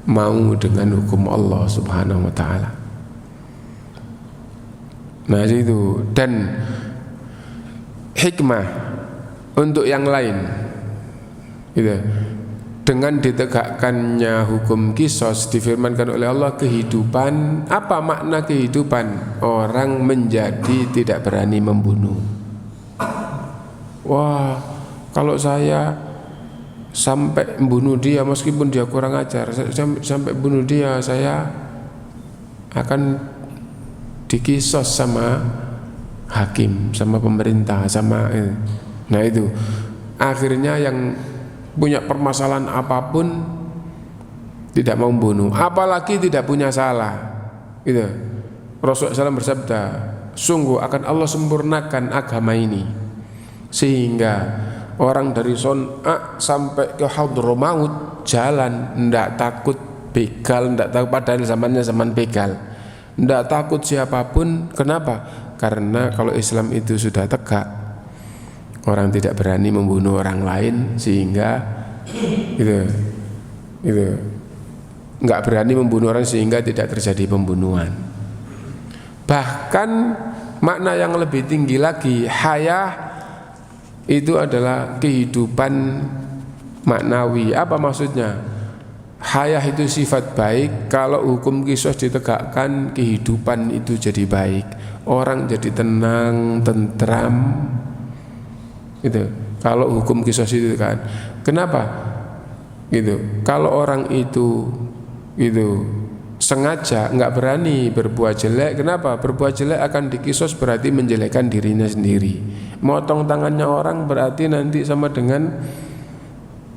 mau dengan hukum Allah Subhanahu wa taala. Nah itu. Dan hikmah untuk yang lain gitu. Dengan ditegakkannya hukum qisas difirmankan oleh Allah kehidupan. Apa makna kehidupan? Orang menjadi tidak berani membunuh. Wah, kalau saya sampai bunuh dia meskipun dia kurang ajar, sampai bunuh dia saya akan dikisos sama hakim, sama pemerintah, sama nah itu akhirnya yang punya permasalahan apapun tidak mau membunuh, apalagi tidak punya salah. Gitu. Rasulullah SAW bersabda, sungguh akan Allah sempurnakan agama ini sehingga orang dari Son'a sampai ke Hadramaut jalan ndak takut begal, ndak takut, padahal zamannya zaman begal, ndak takut siapapun. Kenapa? Karena kalau Islam itu sudah tegak, orang tidak berani membunuh orang lain, sehingga nggak berani membunuh orang sehingga tidak terjadi pembunuhan. Bahkan makna yang lebih tinggi lagi, hayah itu adalah kehidupan maknawi. Apa maksudnya? Hayah itu sifat baik. Kalau hukum qisas ditegakkan, kehidupan itu jadi baik, orang jadi tenang, tentram. Gitu. Kalau hukum qisas itu kan, kenapa? Gitu. Kalau orang itu sengaja nggak berani berbuat jelek, kenapa? Berbuat jelek akan dikisos berarti menjelekkan dirinya sendiri. Motong tangannya orang berarti nanti sama dengan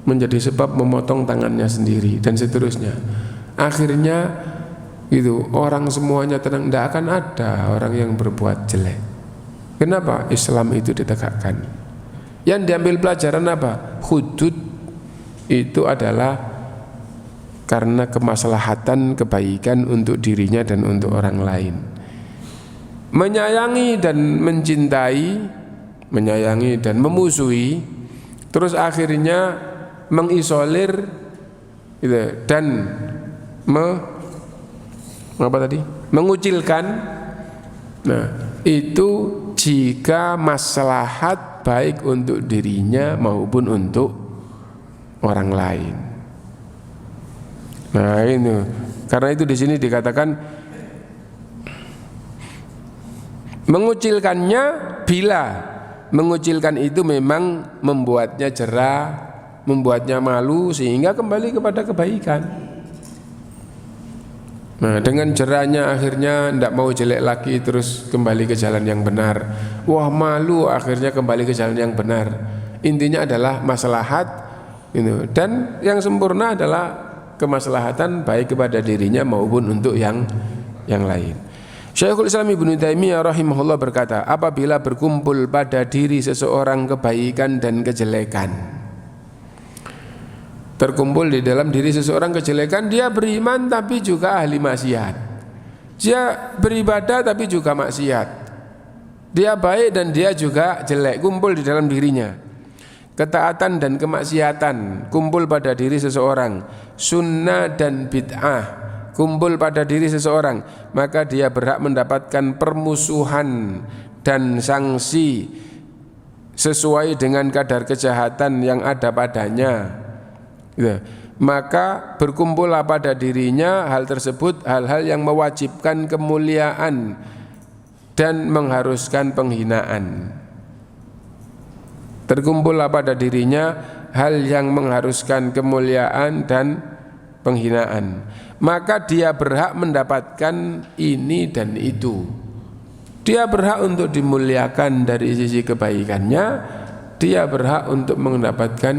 menjadi sebab memotong tangannya sendiri, dan seterusnya. Akhirnya orang semuanya tenang, tidak akan ada orang yang berbuat jelek. Kenapa? Islam itu ditegakkan. Yang diambil pelajaran apa? Hudud itu adalah karena kemaslahatan kebaikan untuk dirinya dan untuk orang lain. Menyayangi dan mencintai, menyayangi dan memusuhi, terus akhirnya mengisolir dan mengucilkan. Nah, itu jika maslahat baik untuk dirinya maupun untuk orang lain. Nah, ini karena itu di sini dikatakan mengucilkannya bila mengucilkan itu memang membuatnya jerah, membuatnya malu sehingga kembali kepada kebaikan. Nah, dengan jerahnya akhirnya tidak mau jelek lagi, terus kembali ke jalan yang benar. Wah, malu akhirnya kembali ke jalan yang benar. Intinya adalah maslahat dan yang sempurna adalah kemaslahatan baik kepada dirinya maupun untuk yang lain. Syekhul Islam Ibnu Taimiyah rahimahullah berkata, apabila berkumpul pada diri seseorang kebaikan dan kejelekan, terkumpul di dalam diri seseorang kejelekan, dia beriman tapi juga ahli maksiat, dia beribadah tapi juga maksiat, dia baik dan dia juga jelek, kumpul di dalam dirinya. Ketaatan dan kemaksiatan kumpul pada diri seseorang, sunnah dan bid'ah kumpul pada diri seseorang, maka dia berhak mendapatkan permusuhan dan sanksi sesuai dengan kadar kejahatan yang ada padanya. Maka berkumpullah pada dirinya hal tersebut, hal-hal yang mewajibkan kemuliaan dan mengharuskan penghinaan. Terkumpullah pada dirinya hal yang mengharuskan kemuliaan dan penghinaan, maka dia berhak mendapatkan ini dan itu. Dia berhak untuk dimuliakan dari sisi kebaikannya, dia berhak untuk mendapatkan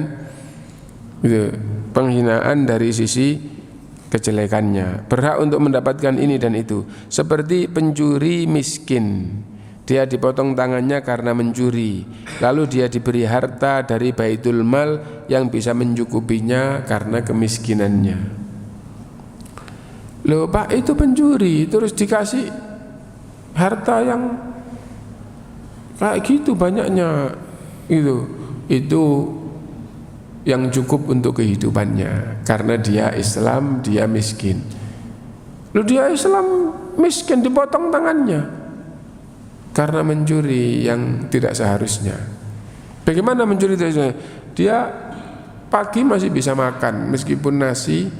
penghinaan dari sisi kejelekannya, berhak untuk mendapatkan ini dan itu. Seperti pencuri miskin, dia dipotong tangannya karena mencuri, lalu dia diberi harta dari baitul mal yang bisa mencukupinya karena kemiskinannya. Loh Pak, itu pencuri terus dikasih harta yang kayak gitu banyaknya, itu yang cukup untuk kehidupannya karena dia Islam, dia miskin. Loh, dia Islam miskin dipotong tangannya karena mencuri yang tidak seharusnya. Bagaimana mencuri tidak seharusnya? Dia pagi masih bisa makan meskipun nasi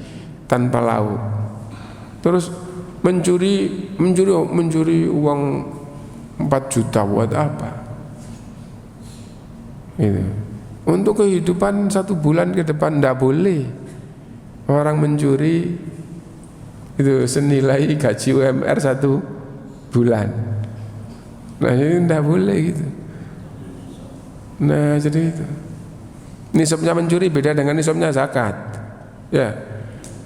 tanpa lauk. Terus mencuri uang 4 juta buat apa? Untuk kehidupan 1 bulan ke depan tidak boleh. Orang mencuri itu senilai gaji UMR 1 bulan. Nah ini tidak boleh gitu. Nah jadi itu nisabnya pencuri beda dengan nisabnya zakat. Ya,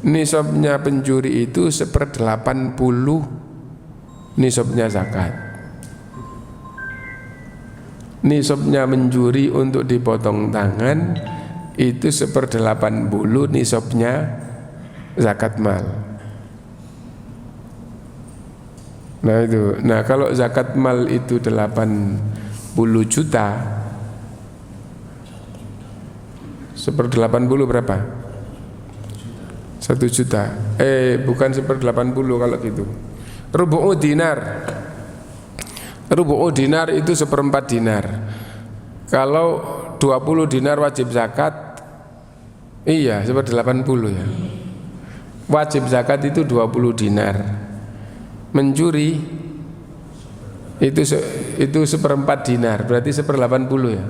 nisabnya pencuri itu 1/80 nisabnya zakat. Nisabnya mencuri untuk dipotong tangan itu 1/80 nisabnya zakat mal. Nah itu, nah kalau zakat mal itu 80 juta, 1/80 berapa? 1 juta. Bukan 1/80 kalau gitu. Rubu'u dinar. Rubu'u dinar itu 1/4 dinar. Kalau 20 dinar wajib zakat, iya 1/80 ya. Wajib zakat itu 20 dinar. Mencuri itu 1/4 dinar, berarti 1/80 ya.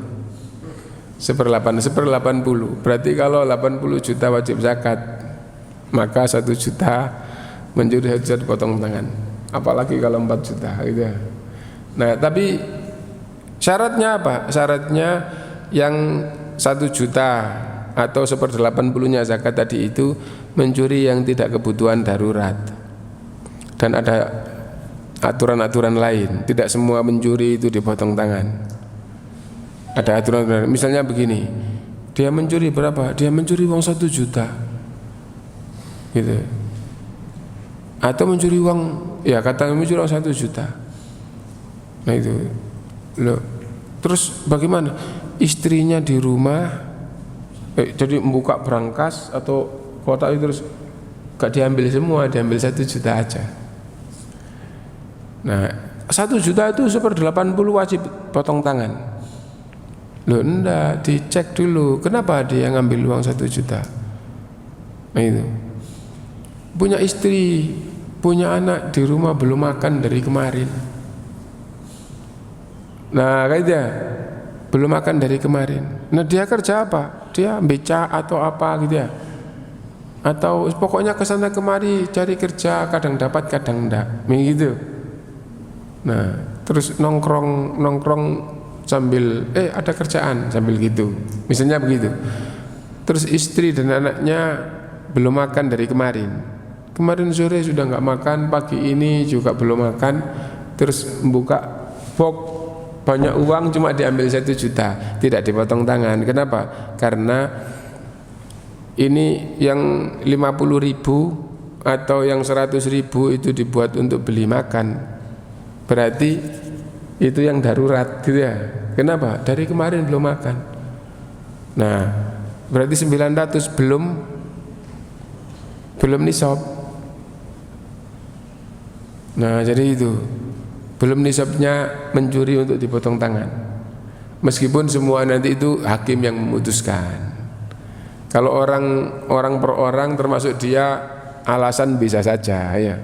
1/80. Berarti kalau 80 juta wajib zakat, maka 1 juta mencuri harus dipotong tangan. Apalagi kalau 4 juta gitu ya. Nah, tapi syaratnya apa? Syaratnya yang 1 juta atau 1/80-nya zakat tadi itu mencuri yang tidak kebutuhan darurat. Dan ada aturan-aturan lain. Tidak semua mencuri itu dipotong tangan. Ada aturan, misalnya begini, dia mencuri berapa? Dia mencuri uang 1 juta gitu. Atau mencuri uang, ya kata mencuri uang 1 juta. Nah itu loh. Terus bagaimana? Istrinya di rumah jadi membuka berangkas atau kotak itu terus gak diambil semua, diambil 1 juta aja. Nah 1 juta itu 1/80 wajib potong tangan. Loh enggak, dicek dulu kenapa dia ngambil uang 1 juta. Nah itu, punya istri, punya anak di rumah belum makan dari kemarin. Nah kayak dia belum makan dari kemarin. Nah dia kerja apa? Dia beca atau apa gitu ya? Atau pokoknya kesana kemari cari kerja, kadang dapat kadang enggak, begitu. Nah terus nongkrong sambil ada kerjaan sambil gitu, misalnya begitu. Terus istri dan anaknya belum makan dari kemarin sore sudah nggak makan, pagi ini juga belum makan. Terus membuka box banyak uang cuma diambil 1 juta, tidak dipotong tangan. Kenapa? Karena ini yang 50.000 atau yang 100.000 itu dibuat untuk beli makan, berarti itu yang darurat gitu ya. Kenapa? Dari kemarin belum makan. Nah berarti 900 belum nisab. Nah jadi itu belum nisabnya mencuri untuk dipotong tangan. Meskipun semua nanti itu hakim yang memutuskan. Kalau orang per orang termasuk dia alasan bisa saja ya.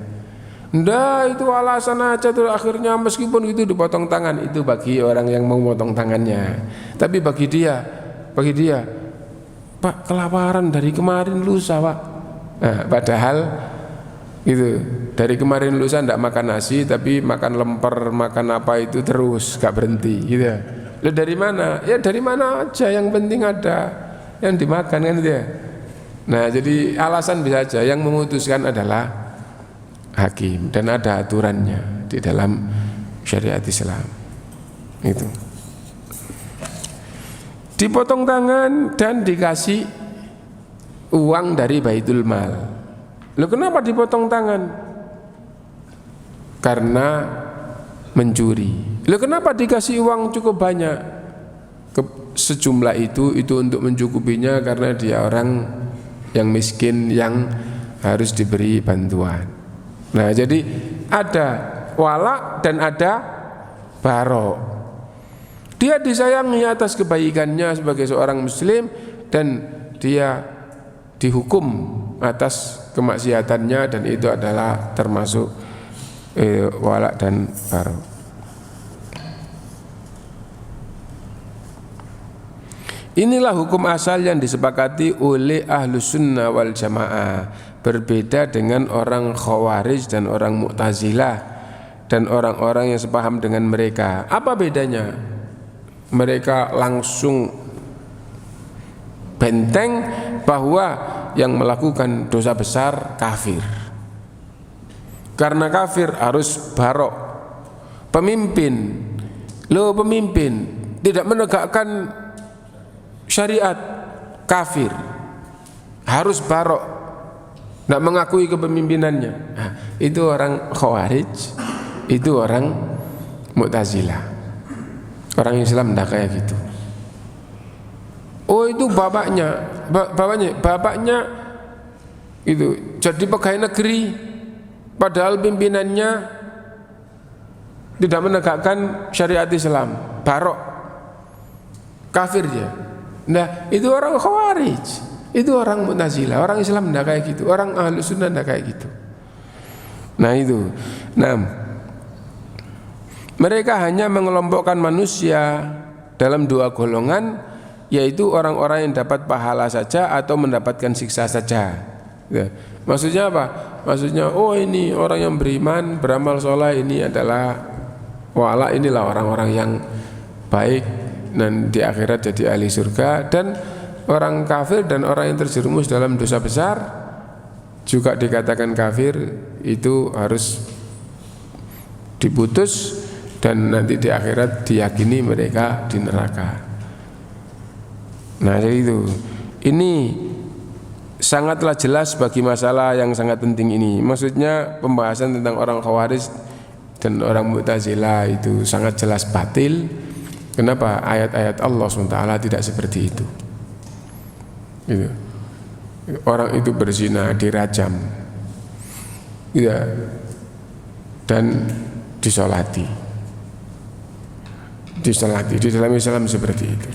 Ndak, itu alasan aja tuh akhirnya meskipun itu dipotong tangan, itu bagi orang yang mau potong tangannya. Tapi bagi dia, Pak kelaparan dari kemarin lusa Pak. Nah, padahal itu dari kemarin lusa ndak makan nasi tapi makan lemper, makan apa itu terus gak berhenti gitu ya. Lalu dari mana? Ya dari mana aja, yang penting ada yang dimakan kan gitu ya. Nah jadi alasan bisa aja, yang memutuskan adalah hakim dan ada aturannya di dalam syariat Islam. Itu dipotong tangan dan dikasih uang dari Baitul Mal. Loh kenapa dipotong tangan? Karena mencuri. Loh kenapa dikasih uang cukup banyak? Sejumlah itu untuk mencukupinya karena dia orang yang miskin yang harus diberi bantuan. Nah jadi ada wala dan ada barok. Dia disayangi atas kebaikannya sebagai seorang muslim, dan dia dihukum atas kemaksiatannya, dan itu adalah termasuk wala dan barok. Inilah hukum asal yang disepakati oleh Ahlus Sunnah wal Jamaah, berbeda dengan orang Khawarij dan orang Mu'tazilah dan orang-orang yang sepaham dengan mereka. Apa bedanya? Mereka langsung benteng bahwa yang melakukan dosa besar kafir. Karena kafir harus barok. Pemimpin tidak menegakkan syariat, kafir. Harus barok, tidak mengakui kepemimpinannya. Nah, itu orang Khawarij, itu orang Mu'tazilah. Orang Islam tidak kayak gitu. Oh, itu bapaknya itu jadi pegawai negeri, padahal pimpinannya tidak menegakkan syariat Islam, barok, kafir dia. Nah, itu orang Khawarij, itu orang Mu'tazilah. Orang Islam tidak kayak gitu, orang Ahlus Sunnah tidak kayak gitu. Nah itu. Nah, mereka hanya mengelompokkan manusia dalam dua golongan, yaitu orang-orang yang dapat pahala saja atau mendapatkan siksa saja. Ya. Maksudnya apa? Maksudnya, oh ini orang yang beriman, beramal soleh, ini adalah wala, inilah orang-orang yang baik dan di akhirat jadi ahli surga. Dan orang kafir dan orang yang terjerumus dalam dosa besar juga dikatakan kafir, itu harus diputus dan nanti di akhirat diyakini mereka di neraka. Nah, jadi itu. Ini sangatlah jelas bagi masalah yang sangat penting ini. Maksudnya pembahasan tentang orang Khawarij dan orang Mu'tazilah itu sangat jelas batil. Kenapa? Ayat-ayat Allah SWT tidak seperti itu. Gitu. Orang itu berzina dirajam, ya, dan disolati di dalam Islam seperti itu.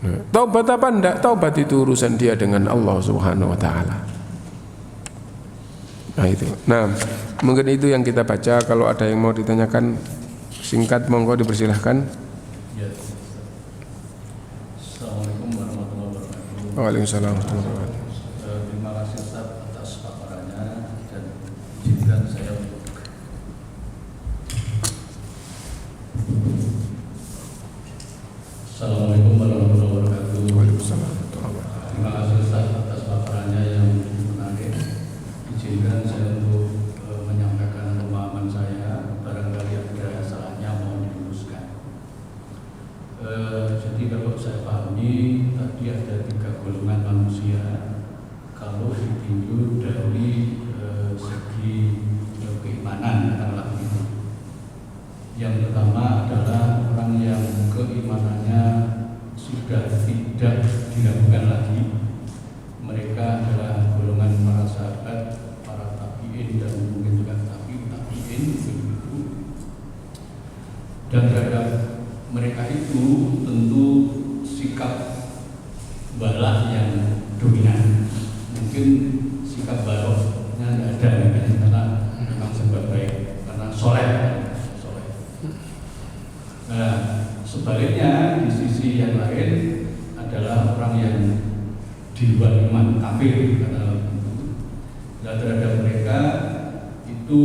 Nah, taubat apa enggak? Taubat itu urusan dia dengan Allah Subhanahu wa taala. Nah itu. Nah, mungkin itu yang kita baca. Kalau ada yang mau ditanyakan singkat, monggo dipersilahkan. Assalamualaikum warahmatullahi wabarakatuh. Waalaikumsalam warahmatullahi wabarakatuh. Terima kasih Ustaz atas paparannya, dan izinkan saya untuk Assalamualaikum warahmatullahi wabarakatuh. Waalaikumsalam warahmatullahi wabarakatuh. Terima kasih Ustaz atas paparannya yang menarik. Izinkan saya untuk menyampaikan pemahaman saya, barangkali ada salahnya mohon diluruskan. Jadi kalau saya pahami tadi ada 3 golongan manusia kalau ditinjau dari segi keimanan, katakanlah begitu. Yang pertama adalah orang yang keimanannya sudah tidak diragukan lagi. Mereka adalah golongan para sahabat, para tabi'in, dan mungkin juga tabi'in begitu. Dan terhadap mereka itu tentu sikap balak yang dominan. Mungkin sikap baroknya tidak ada, karena memang sebab baik, karena soleh. Nah, sebaliknya di sisi yang lain adalah orang yang di luar iman, kafir. Nah, terhadap mereka itu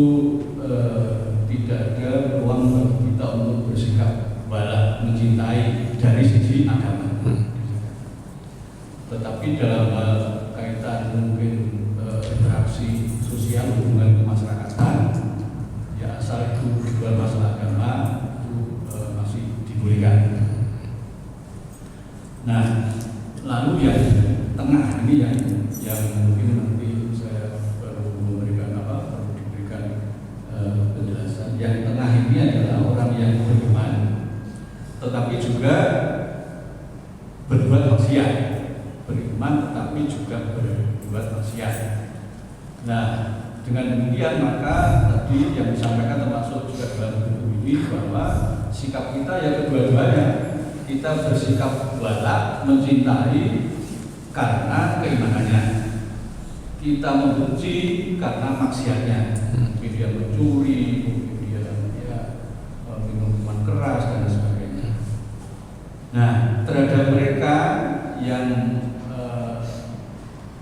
tidak ada ruang bagi kita untuk bersikap balak, mencintai dari sisi agama. Tetapi dalam hal kaitan mungkin interaksi sosial, hubungan kemasyarakatan, ya asal itu bukan masalah agama, itu masih dibolehkan. Nah, lalu yang tengah ini yang mungkin nanti saya perlu diberikan penjelasan. Yang tengah ini adalah orang yang beriman, tetapi juga berbuat maksiat. Beriman tetapi juga berbuat maksiat. Nah, dengan demikian maka tadi yang disampaikan termasuk juga dalam buku ini bahwa sikap kita ya kedua-duanya. Kita bersikap balak, mencintai karena keimanannya. Kita membenci karena maksiatnya. Mungkin dia mencuri, mungkin dia minum minuman keras dan sebagainya. Nah, terhadap mereka yang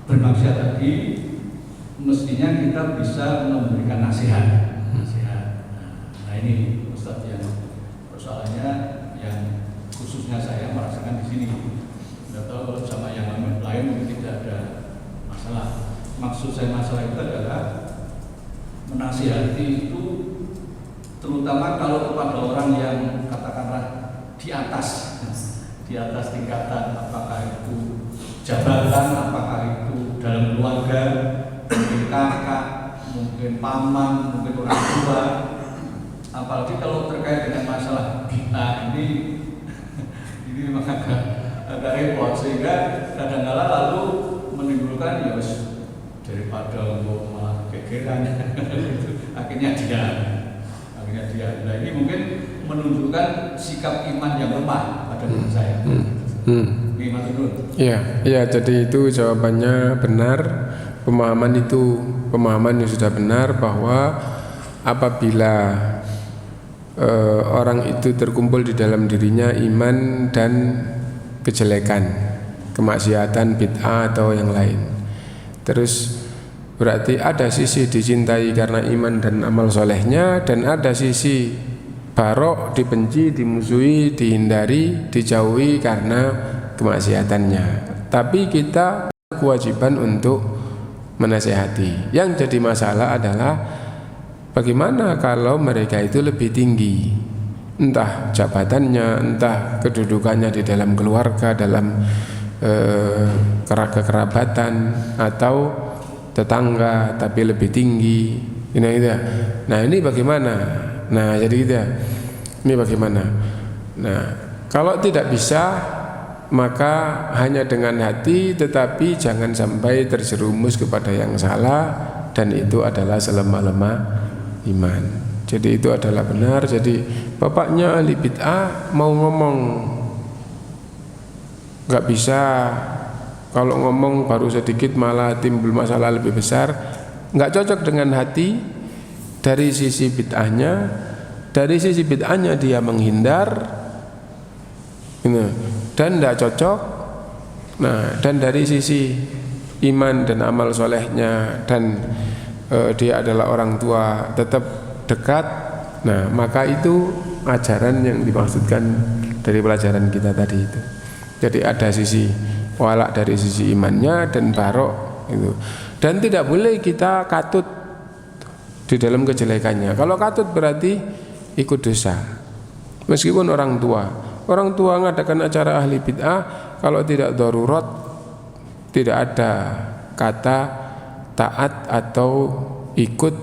bermaksiat tadi, mestinya kita bisa memberikan nasihat. Nah ini Ustadz yang persoalannya yang khususnya saya merasakan di sini. Tidak tahu kalau sama yang lain mungkin tidak ada masalah. Maksud saya masalah itu adalah menasihati itu terutama kalau kepada orang yang katakanlah di atas tingkatan, apakah itu jabatan, apakah itu dalam keluarga, mungkin kakak, mungkin paman, mungkin orang tua. Apalagi kalau terkait dengan masalah bid'ah ini memang agak repot, sehingga kadang-kala lalu menimbulkan ya daripada untuk malah gegeran akhirnya dia. Nah ini mungkin menunjukkan sikap iman yang lemah pada diri saya. Iya, jadi itu jawabannya benar. Pemahaman yang sudah benar bahwa apabila orang itu terkumpul di dalam dirinya iman dan kejelekan, kemaksiatan, bid'ah atau yang lain, terus berarti ada sisi dicintai karena iman dan amal solehnya, dan ada sisi barok, dibenci, dimusuhi, dihindari, dijauhi karena kemaksiatannya. Tapi kita kewajiban untuk menasehati. Yang jadi masalah adalah bagaimana kalau mereka itu lebih tinggi, entah jabatannya, entah kedudukannya di dalam keluarga, dalam kekerabatan, atau tetangga tapi lebih tinggi. Nah ini bagaimana? Nah jadi gitu ya. Ini bagaimana? Nah kalau tidak bisa, maka hanya dengan hati, tetapi jangan sampai terjerumus kepada yang salah, dan itu adalah selemah-lemah iman. Jadi itu adalah benar. Jadi bapaknya ahli bid'ah mau ngomong nggak bisa. Kalau ngomong baru sedikit malah timbul masalah lebih besar. Nggak cocok dengan hati. Dari sisi bid'ahnya, dia menghindar, dan tidak cocok. Nah, dan dari sisi iman dan amal solehnya, dan dia adalah orang tua, tetap dekat. Nah, maka itu ajaran yang dimaksudkan dari pelajaran kita tadi itu. Jadi ada sisi walak dari sisi imannya dan barok itu. Dan tidak boleh kita katut di dalam kejelekannya. Kalau katut berarti ikut dosa. Meskipun orang tua ngadakan acara ahli bid'ah, kalau tidak darurat, tidak ada kata taat atau ikut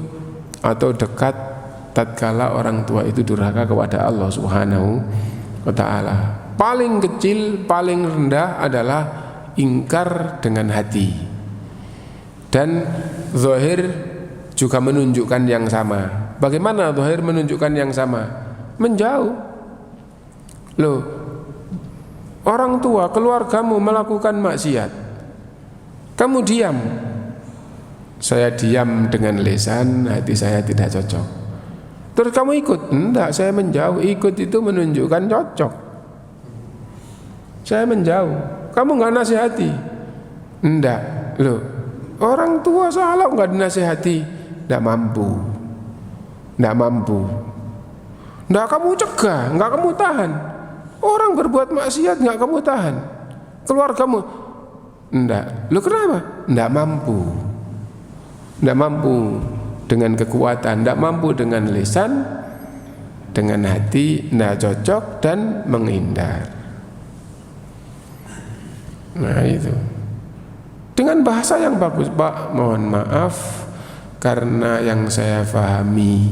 atau dekat tatkala orang tua itu durhaka kepada Allah Subhanahu wa ta'ala. Paling kecil, paling rendah adalah ingkar dengan hati. Dan zahir juga menunjukkan yang sama. Bagaimana zahir menunjukkan yang sama? Menjauh. Loh, orang tua, keluargamu melakukan maksiat, kamu diam. Saya diam dengan lisan, hati saya tidak cocok. Terus kamu ikut? Enggak, saya menjauh. Ikut itu menunjukkan cocok. Saya menjauh. Kamu enggak nasihati? Enggak. Loh, orang tua salah enggak dinasihati? Enggak mampu. Enggak kamu cegah, enggak kamu tahan. Orang berbuat maksiat enggak kamu tahan. Keluargamu enggak. Loh kenapa? Enggak mampu. Enggak mampu dengan kekuatan, enggak mampu dengan lisan, dengan hati, enggak cocok dan menghindar. Nah itu dengan bahasa yang bagus, Pak, mohon maaf karena yang saya pahami,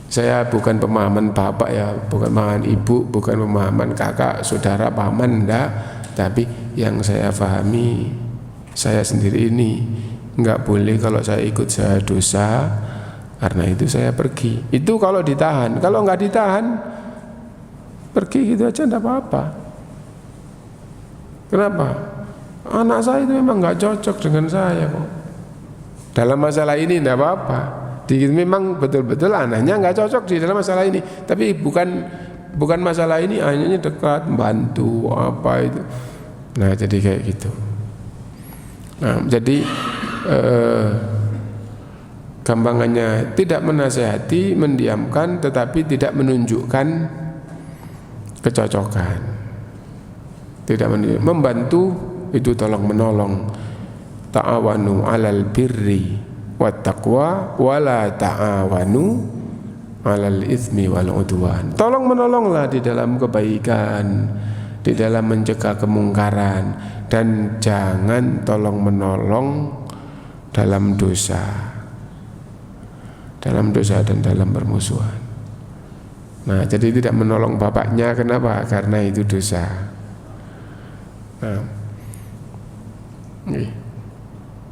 saya bukan pemahaman bapak ya, bukan pemahaman ibu, bukan pemahaman kakak, saudara, paman, enggak. Tapi yang saya pahami, saya sendiri ini enggak boleh kalau saya ikut saya dosa, karena itu saya pergi. Itu kalau ditahan, kalau enggak ditahan pergi gitu aja enggak apa-apa. Kenapa? Anak saya itu memang nggak cocok dengan saya kok. Dalam masalah ini tidak apa-apa. Memang betul-betul anaknya nggak cocok di dalam masalah ini. Tapi bukan masalah ini, hanya dekat, bantu apa itu. Nah jadi kayak gitu. Nah jadi Gampangannya tidak menasehati, mendiamkan, tetapi tidak menunjukkan kecocokan. Tidak membantu itu tolong menolong. Ta'awanu 'alal birri wat taqwa wala ta'awanu 'alal itsmi wal 'udwan. Tolong menolonglah di dalam kebaikan, di dalam mencegah kemungkaran, dan jangan tolong menolong dalam dosa. Dalam dosa dan dalam permusuhan. Nah, jadi tidak menolong bapaknya, kenapa? Karena itu dosa. Nah,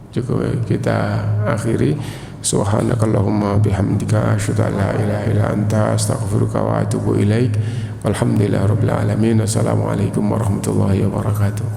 cukup kita akhiri. Subhanakallahumma bihamdika asyhadu an la ilaha illa anta astaghfiruka wa atubu ilaik. Walhamdulillahirabbil alamin. Wassalamualaikum warahmatullahi wabarakatuh.